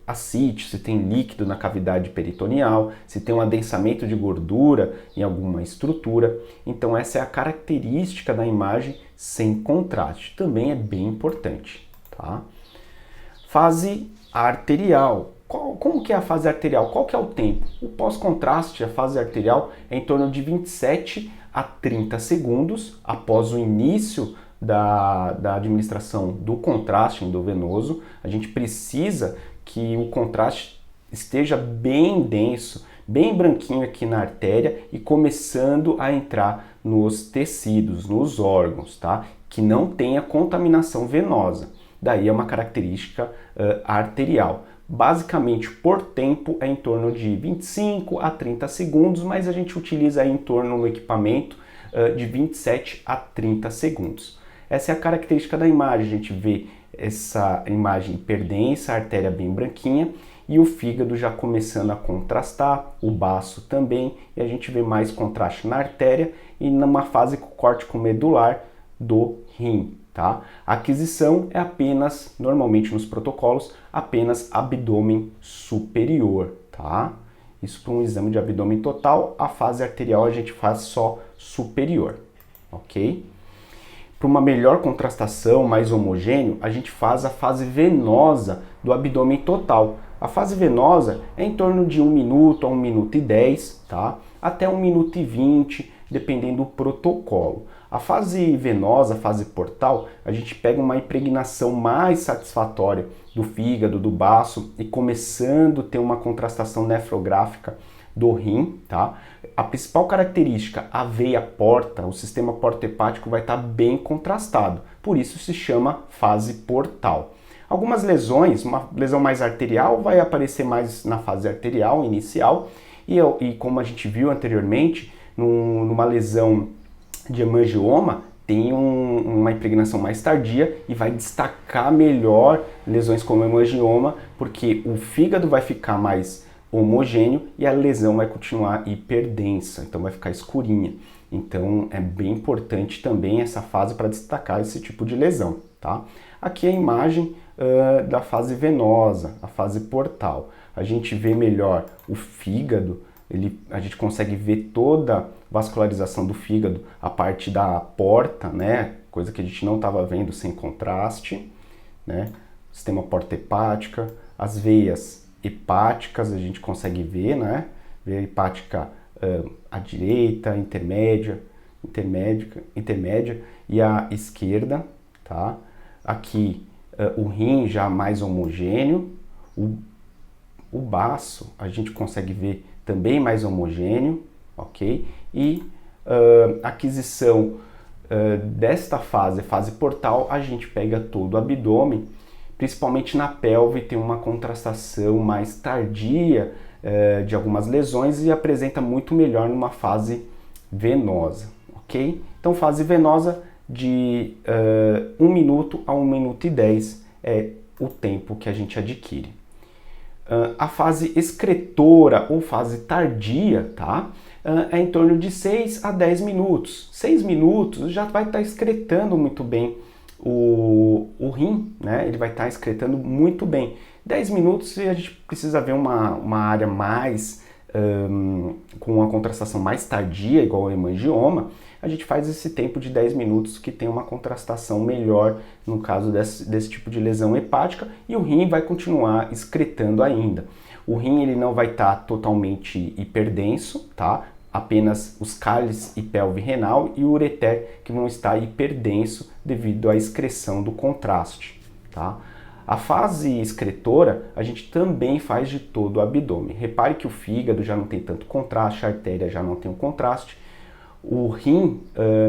ascite, se tem líquido na cavidade peritoneal, se tem um adensamento de gordura em alguma estrutura. Então essa é a característica da imagem sem contraste, também é bem importante, tá? Fase arterial. Como que é a fase arterial? Qual que é o tempo? O pós-contraste, a fase arterial, é em torno de 27 a 30 segundos após o início da administração do contraste endovenoso. A gente precisa que o contraste esteja bem denso, bem branquinho aqui na artéria e começando a entrar nos tecidos, nos órgãos, tá? Que não tenha contaminação venosa. Daí é uma característica arterial. Basicamente, por tempo, é em torno de 25 a 30 segundos, mas a gente utiliza aí em torno no equipamento de 27 a 30 segundos. Essa é a característica da imagem, a gente vê essa imagem hiperdensa, a artéria bem branquinha e o fígado já começando a contrastar, o baço também, e a gente vê mais contraste na artéria e numa fase córtico-medular do rim. Tá? A aquisição é apenas, normalmente nos protocolos, apenas abdômen superior, tá? Isso para um exame de abdômen total, a fase arterial a gente faz só superior, ok? para uma melhor contrastação, mais homogêneo, a gente faz a fase venosa do abdômen total. A fase venosa é em torno de 1 minuto a 1 minuto e 10, tá? Até 1 minuto e 20, dependendo do protocolo. A fase venosa, a fase portal, a gente pega uma impregnação mais satisfatória do fígado, do baço e começando a ter uma contrastação nefrográfica do rim, tá? A principal característica, a veia porta, o sistema porta-hepático vai estar bem contrastado, por isso se chama fase portal. Algumas lesões, uma lesão mais arterial vai aparecer mais na fase arterial inicial e como a gente viu anteriormente, numa lesão de hemangioma, tem uma impregnação mais tardia e vai destacar melhor lesões como hemangioma, porque o fígado vai ficar mais homogêneo e a lesão vai continuar hiperdensa, então vai ficar escurinha. Então é bem importante também essa fase para destacar esse tipo de lesão, tá? Aqui é a imagem da fase venosa, a fase portal. A gente vê melhor o fígado, a gente consegue ver toda a vascularização do fígado, a parte da porta, né? Coisa que a gente não estava vendo sem contraste, né? Sistema porta hepática, as veias hepáticas a gente consegue ver, né? Veia hepática à direita, intermédia e a esquerda, tá? Aqui o rim já mais homogêneo, o baço a gente consegue ver também mais homogêneo, ok? E a aquisição desta fase portal, a gente pega todo o abdômen, principalmente na pelve, tem uma contrastação mais tardia de algumas lesões e apresenta muito melhor numa fase venosa, ok? Então, fase venosa de 1 minuto a 1 minuto e 10 é o tempo que a gente adquire. A fase excretora ou fase tardia, tá? É em torno de 6 a 10 minutos. 6 minutos já vai estar excretando muito bem o rim, né? Ele vai estar excretando muito bem. 10 minutos a gente precisa ver uma área mais com uma contrastação mais tardia, igual ao hemangioma, a gente faz esse tempo de 10 minutos que tem uma contrastação melhor no caso desse tipo de lesão hepática e o rim vai continuar excretando ainda. O rim ele não vai estar totalmente hiperdenso, tá? Apenas os cálices e pelve renal e o ureter que vão estar hiperdenso devido à excreção do contraste, tá? A fase excretora a gente também faz de todo o abdômen. Repare que o fígado já não tem tanto contraste, a artéria já não tem o contraste. O rim,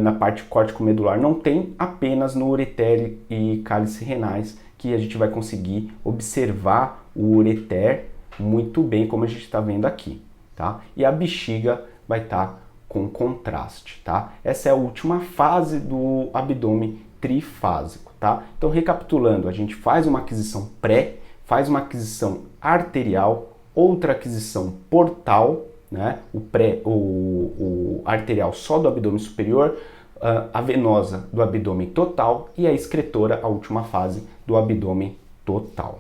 na parte córtico-medular, não tem, apenas no ureter e cálice renais, que a gente vai conseguir observar o ureter muito bem, como a gente está vendo aqui, tá? E a bexiga vai estar com contraste, tá? Essa é a última fase do abdômen trifásico, tá? Então, recapitulando, a gente faz uma aquisição pré, faz uma aquisição arterial, outra aquisição portal, né? O arterial só do abdômen superior, a venosa do abdômen total e a excretora, a última fase do abdômen total.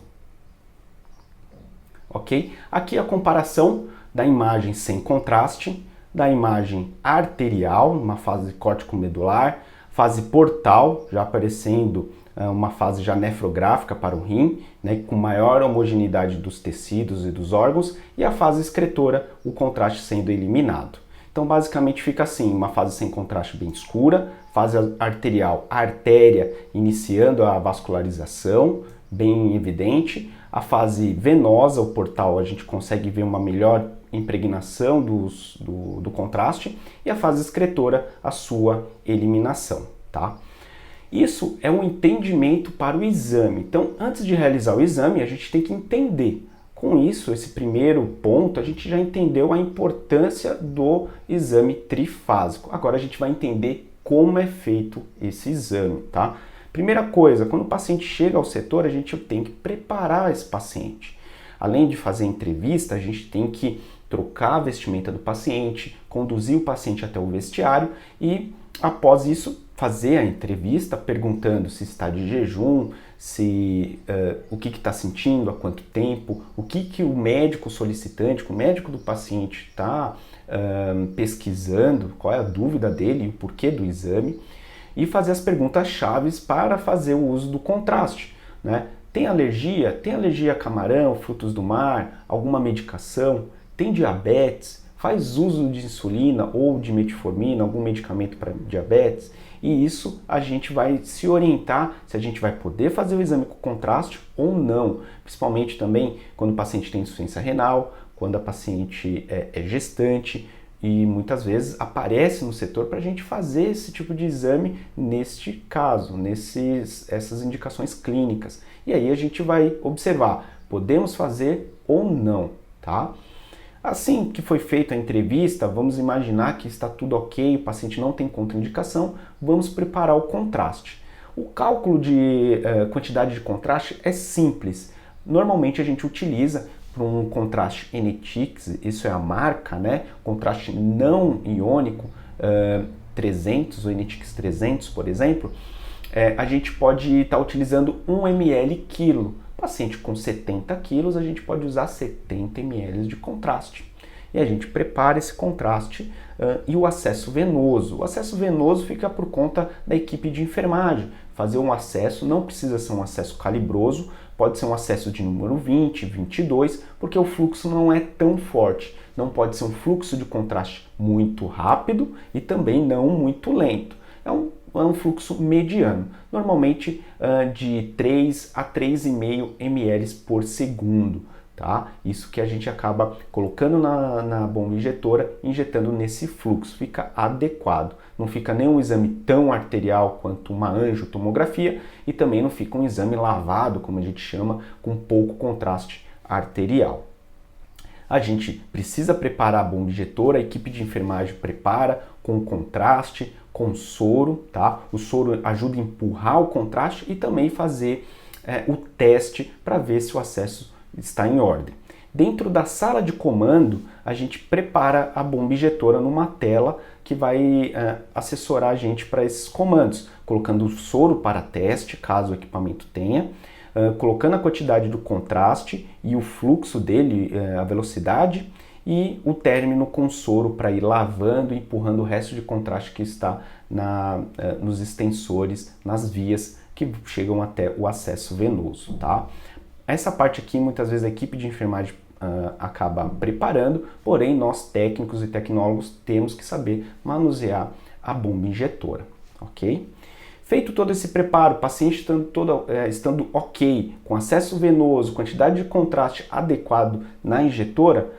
Ok? Aqui a comparação da imagem sem contraste, da imagem arterial, uma fase córtico-medular, fase portal, já aparecendo uma fase já nefrográfica para o rim, né, com maior homogeneidade dos tecidos e dos órgãos, e a fase excretora, o contraste sendo eliminado. Então, basicamente fica assim, uma fase sem contraste bem escura, fase arterial, a artéria iniciando a vascularização, bem evidente, a fase venosa, o portal, a gente consegue ver uma melhor impregnação do contraste, e a fase excretora, a sua eliminação, tá? Isso é um entendimento para o exame. Então, antes de realizar o exame, a gente tem que entender. Com isso, esse primeiro ponto, a gente já entendeu a importância do exame trifásico. Agora a gente vai entender como é feito esse exame, tá? Primeira coisa, quando o paciente chega ao setor, a gente tem que preparar esse paciente. Além de fazer a entrevista, a gente tem que trocar a vestimenta do paciente, conduzir o paciente até o vestiário e, após isso, fazer a entrevista perguntando se está de jejum, o que está sentindo, há quanto tempo, o que o médico solicitante, o médico do paciente está pesquisando, qual é a dúvida dele e o porquê do exame. e fazer as perguntas-chave para fazer o uso do contraste, né? Tem alergia? Tem alergia a camarão, frutos do mar, alguma medicação? Tem diabetes? Faz uso de insulina ou de metformina, algum medicamento para diabetes? E isso a gente vai se orientar se a gente vai poder fazer o exame com contraste ou não. Principalmente também quando o paciente tem insuficiência renal, quando a paciente é gestante, e muitas vezes aparece no setor para a gente fazer esse tipo de exame neste caso, essas indicações clínicas. E aí a gente vai observar, podemos fazer ou não, tá? Assim que foi feita a entrevista, vamos imaginar que está tudo ok, o paciente não tem contraindicação, vamos preparar o contraste. O cálculo de quantidade de contraste é simples. Normalmente a gente utiliza para um contraste NETIX, isso é a marca, né? Contraste não iônico 300, o NETIX 300, por exemplo, a gente pode estar utilizando 1 ml quilo. Paciente com 70 quilos, a gente pode usar 70 ml de contraste. E a gente prepara esse contraste e o acesso venoso. O acesso venoso fica por conta da equipe de enfermagem. Fazer um acesso não precisa ser um acesso calibroso, pode ser um acesso de número 20, 22, porque o fluxo não é tão forte. Não pode ser um fluxo de contraste muito rápido e também não muito lento. É um fluxo mediano, normalmente de 3 a 3,5 ml por segundo. Tá? Isso que a gente acaba colocando na bomba injetora, injetando nesse fluxo, fica adequado. Não fica nem um exame tão arterial quanto uma angiotomografia e também não fica um exame lavado, como a gente chama, com pouco contraste arterial. A gente precisa preparar a bomba injetora, a equipe de enfermagem prepara com contraste, com soro, tá? O soro ajuda a empurrar o contraste e também fazer o teste para ver se o acesso está em ordem. Dentro da sala de comando, a gente prepara a bomba injetora numa tela que vai assessorar a gente para esses comandos, colocando o soro para teste, caso o equipamento tenha, colocando a quantidade do contraste e o fluxo dele, a velocidade, e o término com soro para ir lavando e empurrando o resto de contraste que está nos extensores, nas vias que chegam até o acesso venoso, tá? Essa parte aqui, muitas vezes, a equipe de enfermagem acaba preparando, porém, nós técnicos e tecnólogos temos que saber manusear a bomba injetora, ok? Feito todo esse preparo, o paciente estando ok, com acesso venoso, quantidade de contraste adequado na injetora,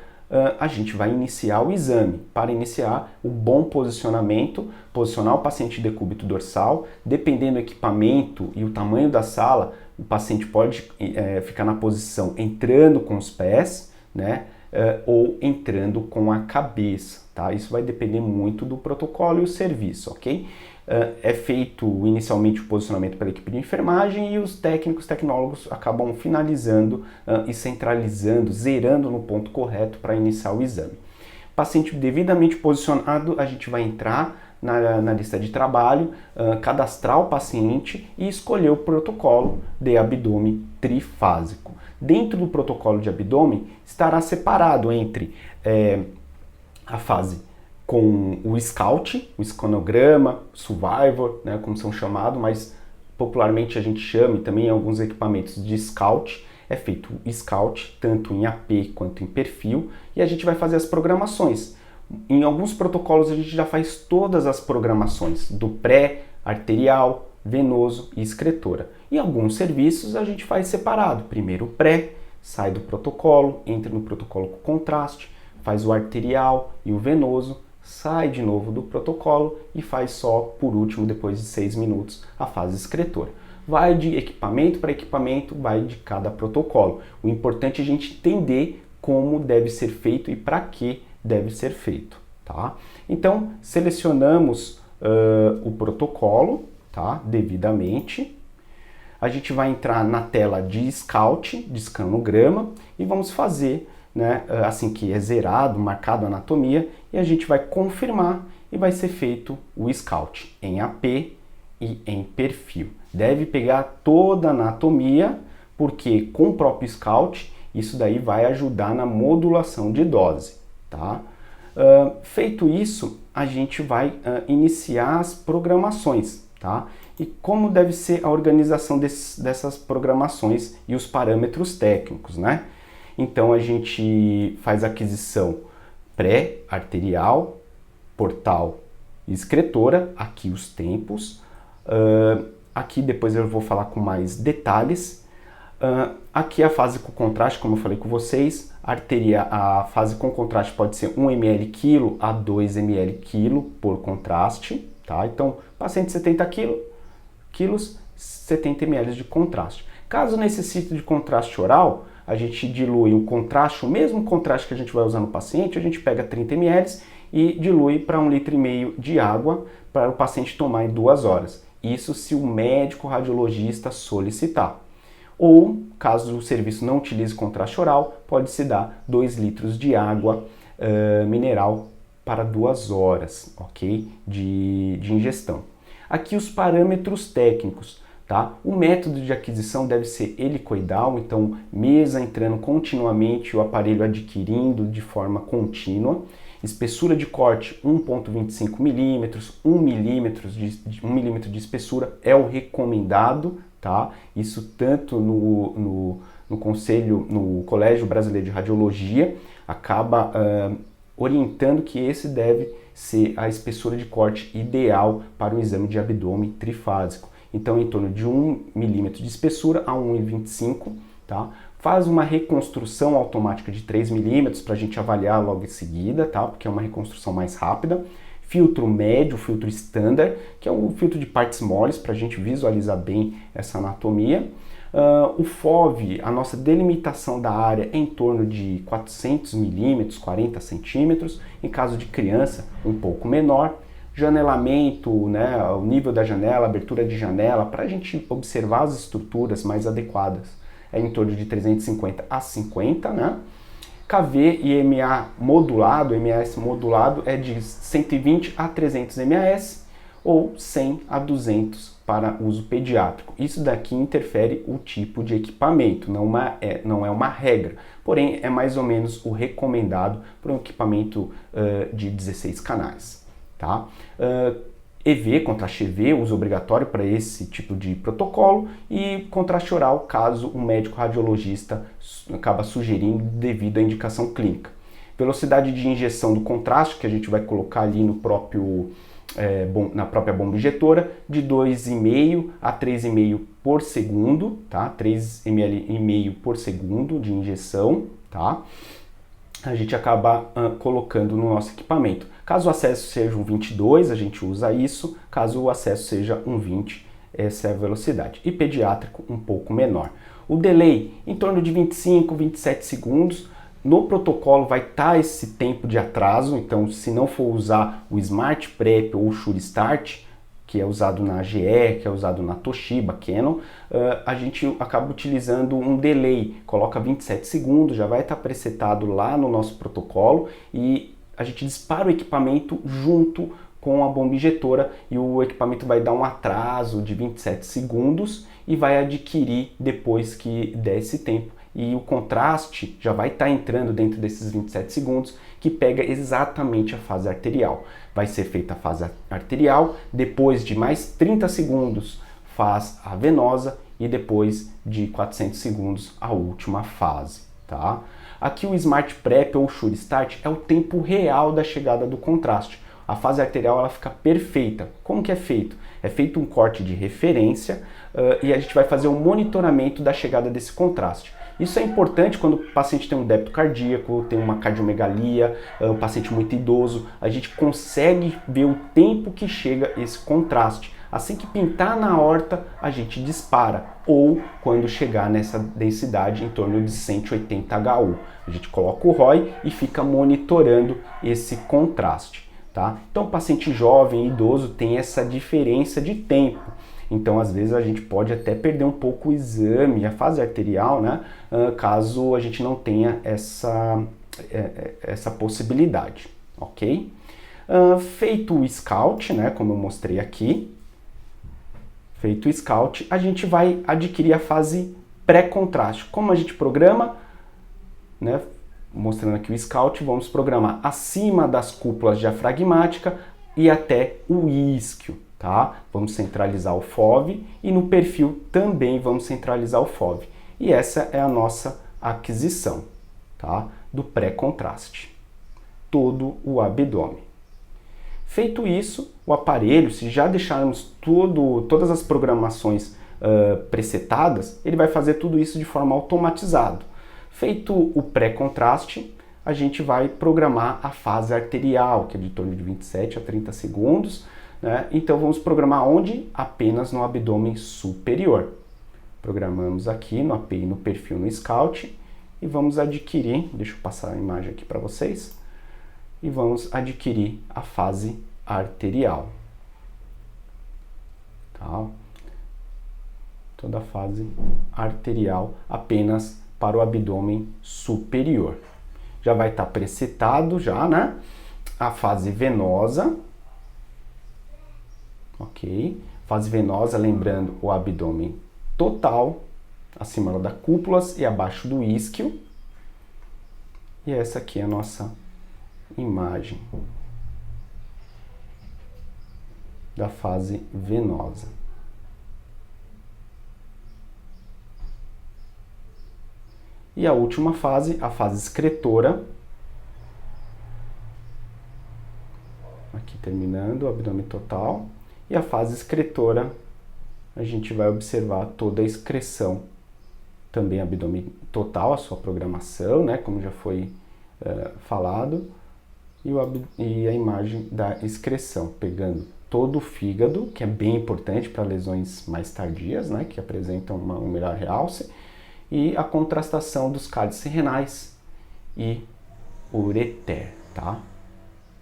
a gente vai iniciar o exame. Para iniciar o bom posicionamento, posicionar o paciente de decúbito dorsal, dependendo do equipamento e o tamanho da sala, o paciente pode ficar na posição entrando com os pés, né, ou entrando com a cabeça, tá? Isso vai depender muito do protocolo e o serviço, ok? É feito inicialmente o posicionamento pela equipe de enfermagem e os tecnólogos acabam finalizando e centralizando, zerando no ponto correto para iniciar o exame. Paciente devidamente posicionado, a gente vai entrar na lista de trabalho, cadastrar o paciente e escolher o protocolo de abdômen trifásico. Dentro do protocolo de abdômen estará separado entre a fase com o Scout, o esconograma, Survivor, né, como são chamados, mas popularmente a gente chama, e também em alguns equipamentos, de Scout. É feito o Scout, tanto em AP quanto em perfil, e a gente vai fazer as programações. Em alguns protocolos a gente já faz todas as programações, do pré, arterial, venoso e excretora. Em alguns serviços a gente faz separado. Primeiro o pré, sai do protocolo, entra no protocolo com contraste, faz o arterial e o venoso, sai de novo do protocolo e faz só, por último, depois de 6 minutos, a fase excretora. Vai de equipamento para equipamento, vai de cada protocolo. O importante é a gente entender como deve ser feito e para que deve ser feito, tá? Então, selecionamos o protocolo, tá? Devidamente. A gente vai entrar na tela de Scout, de escanograma, e vamos fazer, né, assim que é zerado, marcado a anatomia, e a gente vai confirmar e vai ser feito o Scout em AP e em perfil. Deve pegar toda a anatomia, porque com o próprio Scout, isso daí vai ajudar na modulação de dose, tá? Feito isso, a gente vai iniciar as programações, tá? E como deve ser a organização dessas programações e os parâmetros técnicos, né? Então a gente faz a aquisição pré-arterial, portal e excretora, aqui os tempos, aqui depois eu vou falar com mais detalhes. Aqui a fase com contraste, como eu falei com vocês, a fase com contraste pode ser 1 ml quilo a 2 ml quilo por contraste, tá? Então, paciente 70 quilos, 70 ml de contraste. Caso necessite de contraste oral, a gente dilui o contraste, o mesmo contraste que a gente vai usar no paciente, a gente pega 30 ml e dilui para 1,5 litro de água para o paciente tomar em 2 horas. Isso se o médico radiologista solicitar. Ou, caso o serviço não utilize contraste oral, pode-se dar 2 litros de água mineral para 2 horas, ok? De ingestão. Aqui os parâmetros técnicos, tá? O método de aquisição deve ser helicoidal, então mesa entrando continuamente, o aparelho adquirindo de forma contínua. Espessura de corte 1,25 milímetros, 1 milímetro de espessura é o recomendado, tá? Isso tanto no Colégio Brasileiro de Radiologia acaba orientando que esse deve ser a espessura de corte ideal para um exame de abdômen trifásico. Então, em torno de 1 milímetro de espessura a 1,25, tá? Faz uma reconstrução automática de 3 milímetros para a gente avaliar logo em seguida, tá? Porque é uma reconstrução mais rápida. Filtro médio, filtro standard, que é um filtro de partes moles para a gente visualizar bem essa anatomia. O FOV, a nossa delimitação da área é em torno de 400 milímetros, 40 centímetros. Em caso de criança, um pouco menor. Janelamento, né, o nível da janela, abertura de janela, para a gente observar as estruturas mais adequadas. É em torno de 350 a 50, né? KV e MA modulado, MAS modulado é de 120 a 300 MAS ou 100 a 200 para uso pediátrico. Isso daqui interfere o tipo de equipamento, não é uma regra, porém é mais ou menos o recomendado para um equipamento de 16 canais. Tá? EV, contraste EV, uso obrigatório para esse tipo de protocolo, e contraste oral, caso o médico radiologista acaba sugerindo devido à indicação clínica. Velocidade de injeção do contraste, que a gente vai colocar ali no na própria bomba injetora, de 2,5 a 3,5 por segundo, tá? 3 ml por segundo de injeção, tá? A gente acaba colocando no nosso equipamento. Caso o acesso seja um 22, a gente usa isso. Caso o acesso seja um 20, essa é a velocidade. E pediátrico um pouco menor. O delay em torno de 25, 27 segundos. No protocolo vai estar esse tempo de atraso, então se não for usar o Smart Prep ou o Sure Start, que é usado na GE, que é usado na Toshiba, Canon, a gente acaba utilizando um delay, coloca 27 segundos, já vai estar presetado lá no nosso protocolo e a gente dispara o equipamento junto com a bomba injetora e o equipamento vai dar um atraso de 27 segundos e vai adquirir depois que der esse tempo. E o contraste já vai estar entrando dentro desses 27 segundos, que pega exatamente a fase arterial. Vai ser feita a fase arterial, depois de mais 30 segundos faz a venosa e depois de 400 segundos a última fase, tá? Aqui o Smart Prep ou Sure Start é o tempo real da chegada do contraste. A fase arterial ela fica perfeita. Como que é feito? É feito um corte de referência e a gente vai fazer um monitoramento da chegada desse contraste. Isso é importante quando o paciente tem um débito cardíaco, tem uma cardiomegalia, um paciente muito idoso, a gente consegue ver o tempo que chega esse contraste. Assim que pintar na aorta, a gente dispara, ou quando chegar nessa densidade em torno de 180 HU. A gente coloca o ROI e fica monitorando esse contraste. Tá? Então, o paciente jovem e idoso tem essa diferença de tempo. Então, às vezes, a gente pode até perder um pouco o exame, a fase arterial, né? Caso a gente não tenha essa possibilidade, ok? Feito o scout, né? Como eu mostrei aqui, feito o scout, a gente vai adquirir a fase pré-contraste. Como a gente programa, né? Mostrando aqui o scout, vamos programar acima das cúpulas diafragmáticas e até o isquio. tá? Vamos centralizar o FOV e no perfil também vamos centralizar o FOV. E essa é a nossa aquisição, tá? Do pré-contraste. Todo o abdômen. Feito isso, o aparelho, se já deixarmos todas as programações presetadas, ele vai fazer tudo isso de forma automatizada. Feito o pré-contraste, a gente vai programar a fase arterial, que é de torno de 27 a 30 segundos, né? Então vamos programar onde? Apenas no abdômen superior. Programamos aqui no API, no perfil, no Scout, e vamos adquirir, deixa eu passar a imagem aqui para vocês, e vamos adquirir a fase arterial. Tá? Toda a fase arterial apenas para o abdômen superior. Já vai estar presetado já, né? A fase venosa. Ok. Fase venosa, lembrando o abdômen total, acima da cúpula e abaixo do isquio. E essa aqui é a nossa imagem da fase venosa. E a última fase, a fase excretora. Aqui terminando o abdômen total. E a fase excretora, a gente vai observar toda a excreção. Também abdômen total, a sua programação, né, como já foi falado. E a imagem da excreção, pegando todo o fígado, que é bem importante para lesões mais tardias, né, que apresentam um melhor realce, e a contrastação dos cálices renais e ureter, tá?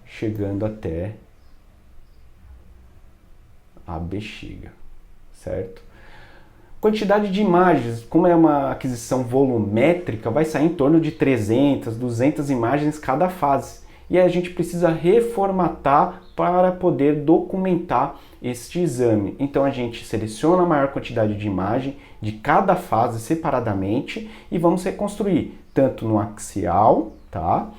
Chegando até a bexiga, certo? Quantidade de imagens, como é uma aquisição volumétrica, vai sair em torno de 300, 200 imagens cada fase. E aí a gente precisa reformatar para poder documentar este exame. Então a gente seleciona a maior quantidade de imagem de cada fase separadamente e vamos reconstruir tanto no axial, tá?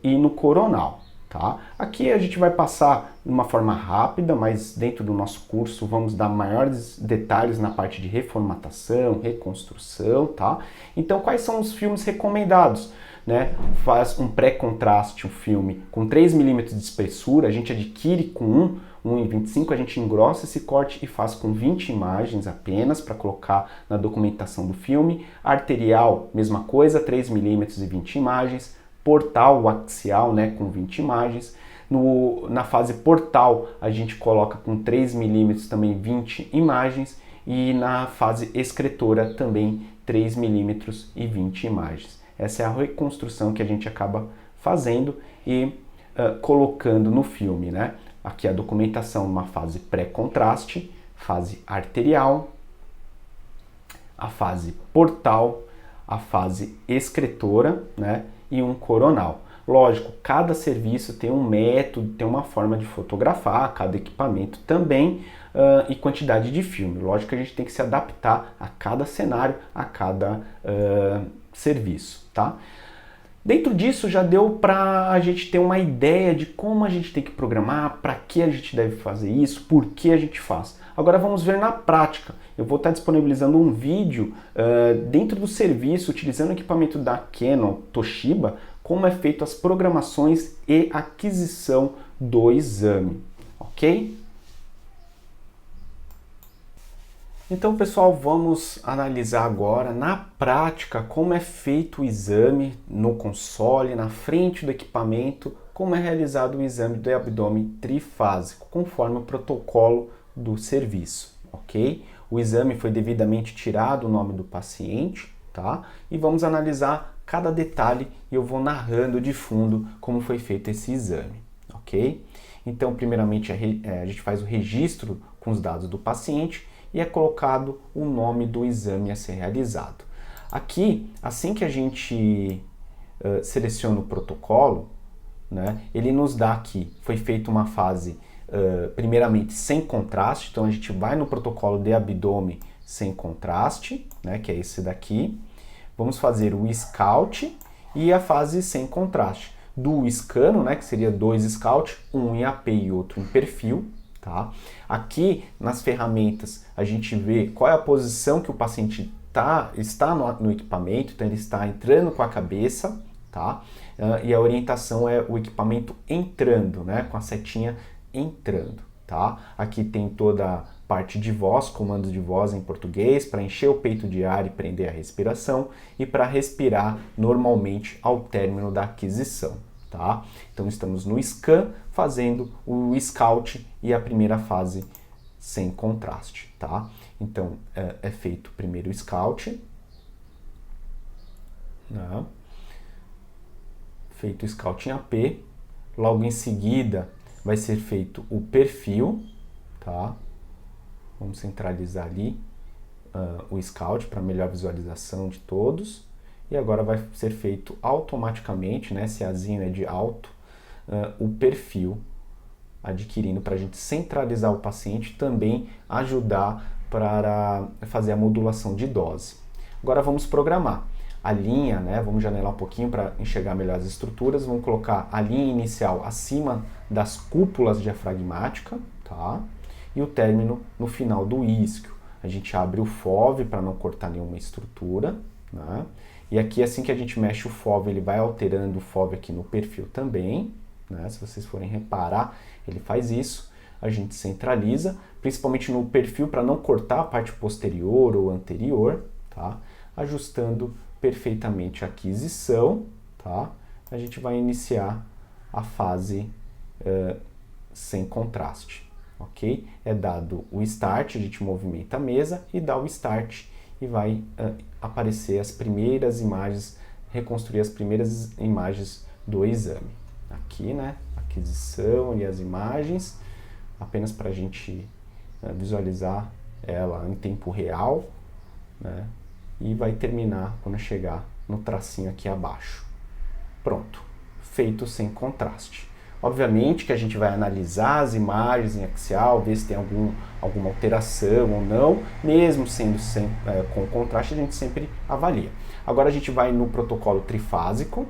E no coronal, tá? Aqui a gente vai passar de uma forma rápida, mas dentro do nosso curso vamos dar maiores detalhes na parte de reformatação, reconstrução, tá? Então quais são os filmes recomendados? Né? Faz um pré-contraste, um filme com 3 mm de espessura, a gente adquire com 1,25, a gente engrossa esse corte e faz com 20 imagens apenas para colocar na documentação do filme. Arterial, mesma coisa, 3 mm e 20 imagens. Portal, o axial, né, com 20 imagens. Na fase portal, a gente coloca com 3 mm também 20 imagens. E na fase excretora também 3 mm e 20 imagens. Essa é a reconstrução que a gente acaba fazendo e colocando no filme, né? Aqui a documentação, uma fase pré-contraste, fase arterial, a fase portal, a fase excretora, né? E um coronal. Lógico, cada serviço tem um método, tem uma forma de fotografar, cada equipamento também, e quantidade de filme. Lógico que a gente tem que se adaptar a cada cenário, a cada serviço, tá? Dentro disso já deu para a gente ter uma ideia de como a gente tem que programar, para que a gente deve fazer isso, por que a gente faz. Agora vamos ver na prática. Eu vou estar disponibilizando um vídeo dentro do serviço, utilizando o equipamento da Canon Toshiba, como é feito as programações e aquisição do exame, ok? Então, pessoal, vamos analisar agora na prática como é feito o exame no console, na frente do equipamento, como é realizado o exame do abdômen trifásico, conforme o protocolo do serviço, ok? O exame foi devidamente tirado o nome do paciente, tá? E vamos analisar cada detalhe e eu vou narrando de fundo como foi feito esse exame, ok? Então, primeiramente, a gente faz o registro com os dados do paciente e é colocado o nome do exame a ser realizado. Aqui, assim que a gente seleciona o protocolo, né, ele nos dá aqui, foi feita uma fase, primeiramente, sem contraste, então a gente vai no protocolo de abdômen sem contraste, né, que é esse daqui. Vamos fazer o Scout e a fase sem contraste. Do Scano, né, que seria 2 Scout, um em AP e outro em perfil, tá? Aqui nas ferramentas a gente vê qual é a posição que o paciente está no equipamento, então ele está entrando com a cabeça, tá? E a orientação é o equipamento entrando, né? Com a setinha entrando, tá? Aqui tem toda a parte de voz, comandos de voz em português, para encher o peito de ar e prender a respiração, e para respirar normalmente ao término da aquisição, tá? Então estamos no scan fazendo o scout e a primeira fase sem contraste, tá? Então é feito primeiro o scout, né? Feito o scout em AP, logo em seguida vai ser feito o perfil, tá? Vamos centralizar ali o scout para melhor visualização de todos. E agora vai ser feito automaticamente, né? Esse azinho é de auto, o perfil, adquirindo para a gente centralizar o paciente, também ajudar para fazer a modulação de dose. Agora vamos programar a linha, né? Vamos janelar um pouquinho para enxergar melhor as estruturas. Vamos colocar a linha inicial acima das cúpulas diafragmáticas, tá? E o término no final do isquio. A gente abre o FOV para não cortar nenhuma estrutura, né? E aqui, assim que a gente mexe o FOV, ele vai alterando o FOV aqui no perfil também, né? Se vocês forem reparar, ele faz isso. A gente centraliza, principalmente no perfil, para não cortar a parte posterior ou anterior, tá? Ajustando perfeitamente a aquisição, tá? A gente vai iniciar a fase sem contraste. Ok? É dado o start, a gente movimenta a mesa e dá o start e vai aparecer as primeiras imagens, reconstruir as primeiras imagens do exame. Aqui, né? Aquisição e as imagens, apenas para a gente visualizar ela em tempo real, né? E vai terminar quando chegar no tracinho aqui abaixo. Pronto, feito sem contraste. Obviamente que a gente vai analisar as imagens em axial, ver se tem alguma alteração ou não, mesmo sendo com contraste, a gente sempre avalia. Agora a gente vai no protocolo trifásico,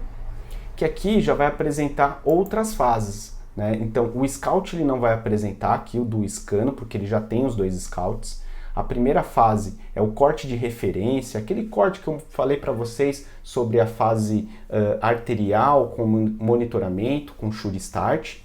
que aqui já vai apresentar outras fases, né? Então o scout ele não vai apresentar aqui o do scano, porque ele já tem os dois scouts. A primeira fase é o corte de referência, aquele corte que eu falei para vocês sobre a fase arterial com monitoramento, com Shure Start.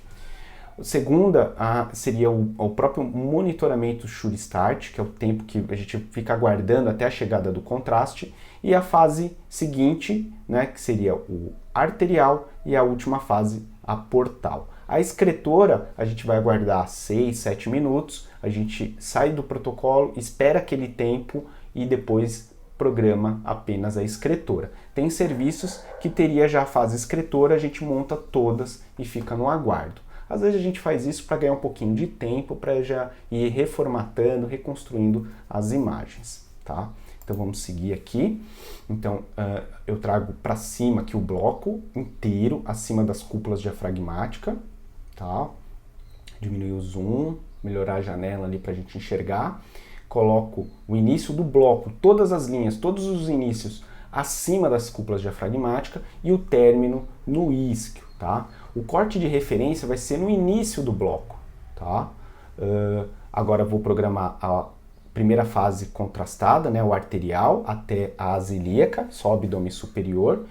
A segunda seria o próprio monitoramento Shure Start, que é o tempo que a gente fica aguardando até a chegada do contraste. E a fase seguinte, né, que seria o arterial, e a última fase, a portal. A excretora, a gente vai aguardar 6, 7 minutos, a gente sai do protocolo, espera aquele tempo e depois programa apenas a excretora. Tem serviços que teria já a fase excretora, a gente monta todas e fica no aguardo. Às vezes a gente faz isso para ganhar um pouquinho de tempo, para já ir reformatando, reconstruindo as imagens, tá? Então vamos seguir aqui. Então eu trago para cima aqui o bloco inteiro, acima das cúpulas diafragmáticas, tá? Diminuir o zoom, melhorar a janela ali para a gente enxergar. Coloco o início do bloco, todas as linhas, todos os inícios acima das cúpulas diafragmáticas e o término no isquio, tá? O corte de referência vai ser no início do bloco, tá? Agora vou programar a primeira fase contrastada, né, o arterial até a asa ilíaca, só abdômen superior,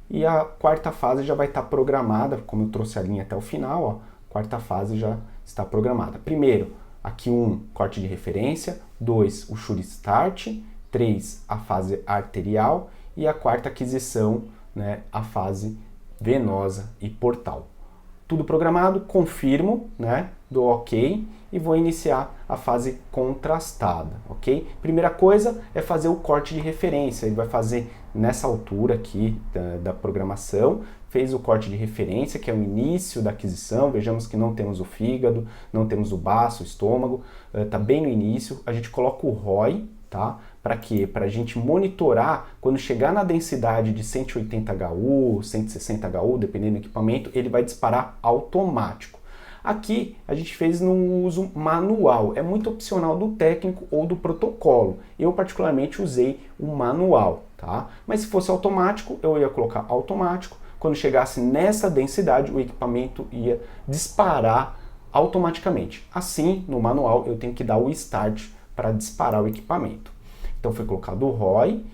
e a quarta fase já vai estar programada, como eu trouxe a linha até o final, ó, quarta fase já está programada. Primeiro, aqui corte de referência, 2, o Shure Start, 3, a fase arterial e a quarta aquisição, né, a fase venosa e portal. Tudo programado, confirmo, né, dou OK e vou iniciar a fase contrastada, ok? Primeira coisa é fazer o corte de referência, ele vai fazer nessa altura aqui da programação, fez o corte de referência, que é o início da aquisição, vejamos que não temos o fígado, não temos o baço, o estômago, tá bem no início, a gente coloca o ROI, tá? Para quê? Para a gente monitorar, quando chegar na densidade de 180 HU, 160 HU, dependendo do equipamento, ele vai disparar automático. Aqui a gente fez no uso manual, é muito opcional do técnico ou do protocolo. Eu particularmente usei o manual, tá? Mas se fosse automático, eu ia colocar automático. Quando chegasse nessa densidade, o equipamento ia disparar automaticamente. Assim, no manual, eu tenho que dar o Start para disparar o equipamento. Então foi colocado o ROI,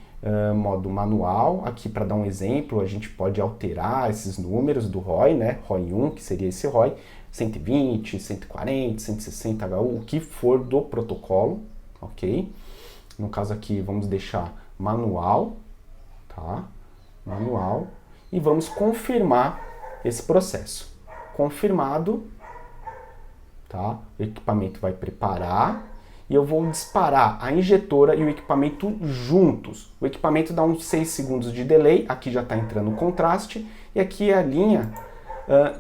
modo manual. Aqui, para dar um exemplo, a gente pode alterar esses números do ROI, né? ROI 1, que seria esse ROI, 120, 140, 160 HU, o que for do protocolo, ok? No caso aqui, vamos deixar manual, tá? Manual. E vamos confirmar esse processo. Confirmado, tá? O equipamento vai preparar e eu vou disparar a injetora e o equipamento juntos. O equipamento dá uns 6 segundos de delay, aqui já está entrando o contraste, e aqui é a linha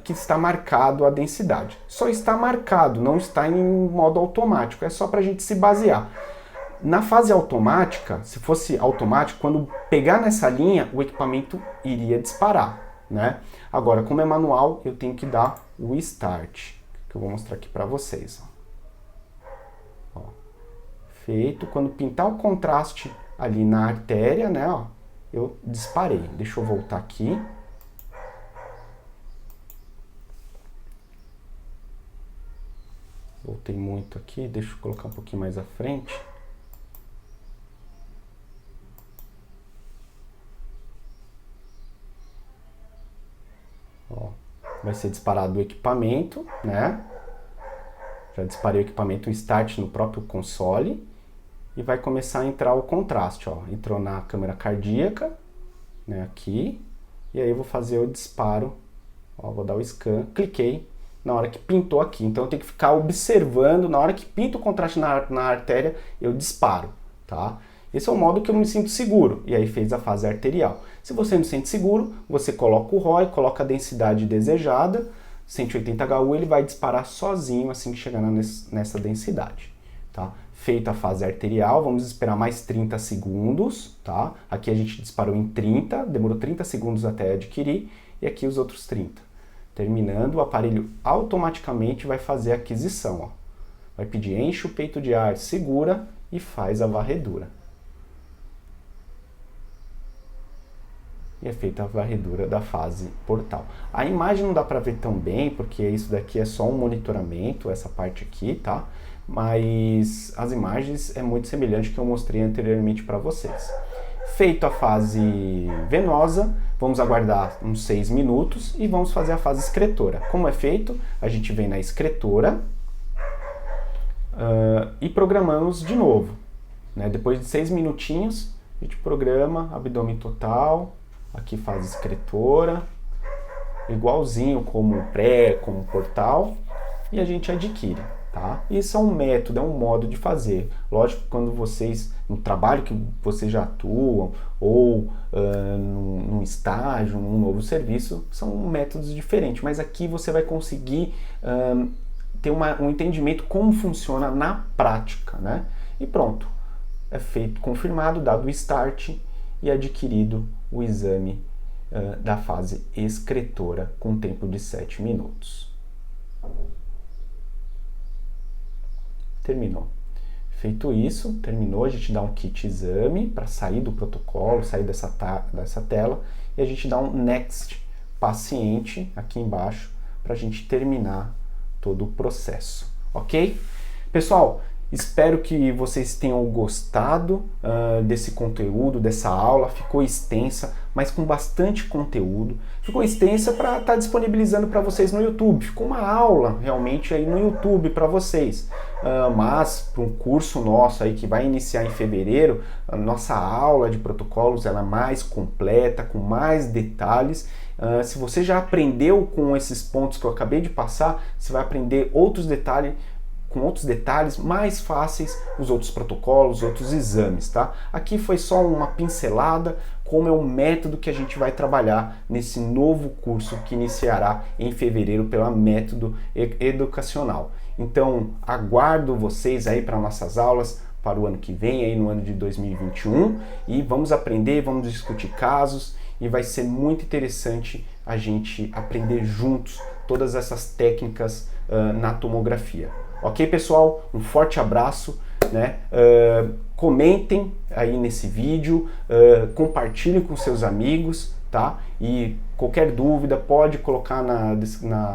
que está marcado a densidade. Só está marcado, não está em modo automático, é só para a gente se basear. Na fase automática, se fosse automático, quando pegar nessa linha, o equipamento iria disparar, né? Agora, como é manual, eu tenho que dar o Start, que eu vou mostrar aqui para vocês. Ó. Feito, quando pintar o contraste ali na artéria, né, ó, eu disparei. Deixa eu voltar aqui. Voltei muito aqui, deixa eu colocar um pouquinho mais à frente. Ó, vai ser disparado o equipamento, né? Já disparei o equipamento, o Start no próprio console. E vai começar a entrar o contraste, ó. Entrou na câmera cardíaca, né, aqui. E aí eu vou fazer o disparo, ó, vou dar o scan, cliquei na hora que pintou aqui. Então eu tenho que ficar observando, na hora que pinta o contraste na artéria, eu disparo, tá? Esse é o modo que eu me sinto seguro, e aí fez a fase arterial. Se você não se sente seguro, você coloca o ROI, coloca a densidade desejada, 180 HU, ele vai disparar sozinho assim que chegar nessa densidade, tá? Feita a fase arterial, vamos esperar mais 30 segundos, tá? Aqui a gente disparou em 30, demorou 30 segundos até adquirir, e aqui os outros 30. Terminando, o aparelho automaticamente vai fazer a aquisição, ó. Vai pedir enche o peito de ar, segura e faz a varredura. E é feita a varredura da fase portal. A imagem não dá para ver tão bem, porque isso daqui é só um monitoramento, essa parte aqui, tá? Mas as imagens é muito semelhante ao que eu mostrei anteriormente para vocês. Feito a fase venosa, vamos aguardar uns 6 minutos e vamos fazer a fase excretora. Como é feito? A gente vem na excretora e programamos de novo, né? Depois de 6 minutinhos, a gente programa abdômen total, aqui fase excretora, igualzinho como pré, como portal, e a gente adquire. Tá? Isso é um método, é um modo de fazer. Lógico que quando vocês, no trabalho que vocês já atuam, ou num estágio, num novo serviço, são métodos diferentes, mas aqui você vai conseguir ter um entendimento como funciona na prática, né? E pronto, é feito, confirmado, dado o Start e adquirido o exame da fase excretora com tempo de 7 minutos. Terminou. Feito isso, terminou, a gente dá um kit exame para sair do protocolo, sair dessa tela, e a gente dá um next paciente aqui embaixo para a gente terminar todo o processo, ok? Pessoal, espero que vocês tenham gostado desse conteúdo, dessa aula. Ficou extensa, mas com bastante conteúdo. Ficou extensa para estar disponibilizando para vocês no YouTube. Ficou uma aula realmente aí no YouTube para vocês. Mas para um curso nosso aí que vai iniciar em fevereiro, a nossa aula de protocolos ela é mais completa, com mais detalhes. Se você já aprendeu com esses pontos que eu acabei de passar, você vai aprender outros detalhes, com outros detalhes mais fáceis, os outros protocolos, os outros exames, tá? Aqui foi só uma pincelada, como é o método que a gente vai trabalhar nesse novo curso que iniciará em fevereiro pela Método Educacional. Então, aguardo vocês aí para nossas aulas para o ano que vem, aí no ano de 2021, e vamos aprender, vamos discutir casos, e vai ser muito interessante a gente aprender juntos todas essas técnicas na tomografia. Ok, pessoal? Um forte abraço, né? Comentem aí nesse vídeo, compartilhem com seus amigos, tá? E qualquer dúvida pode colocar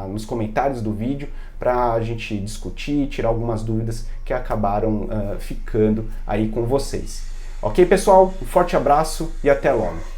nos comentários do vídeo para a gente discutir, tirar algumas dúvidas que acabaram ficando aí com vocês. Ok, pessoal? Um forte abraço e até logo!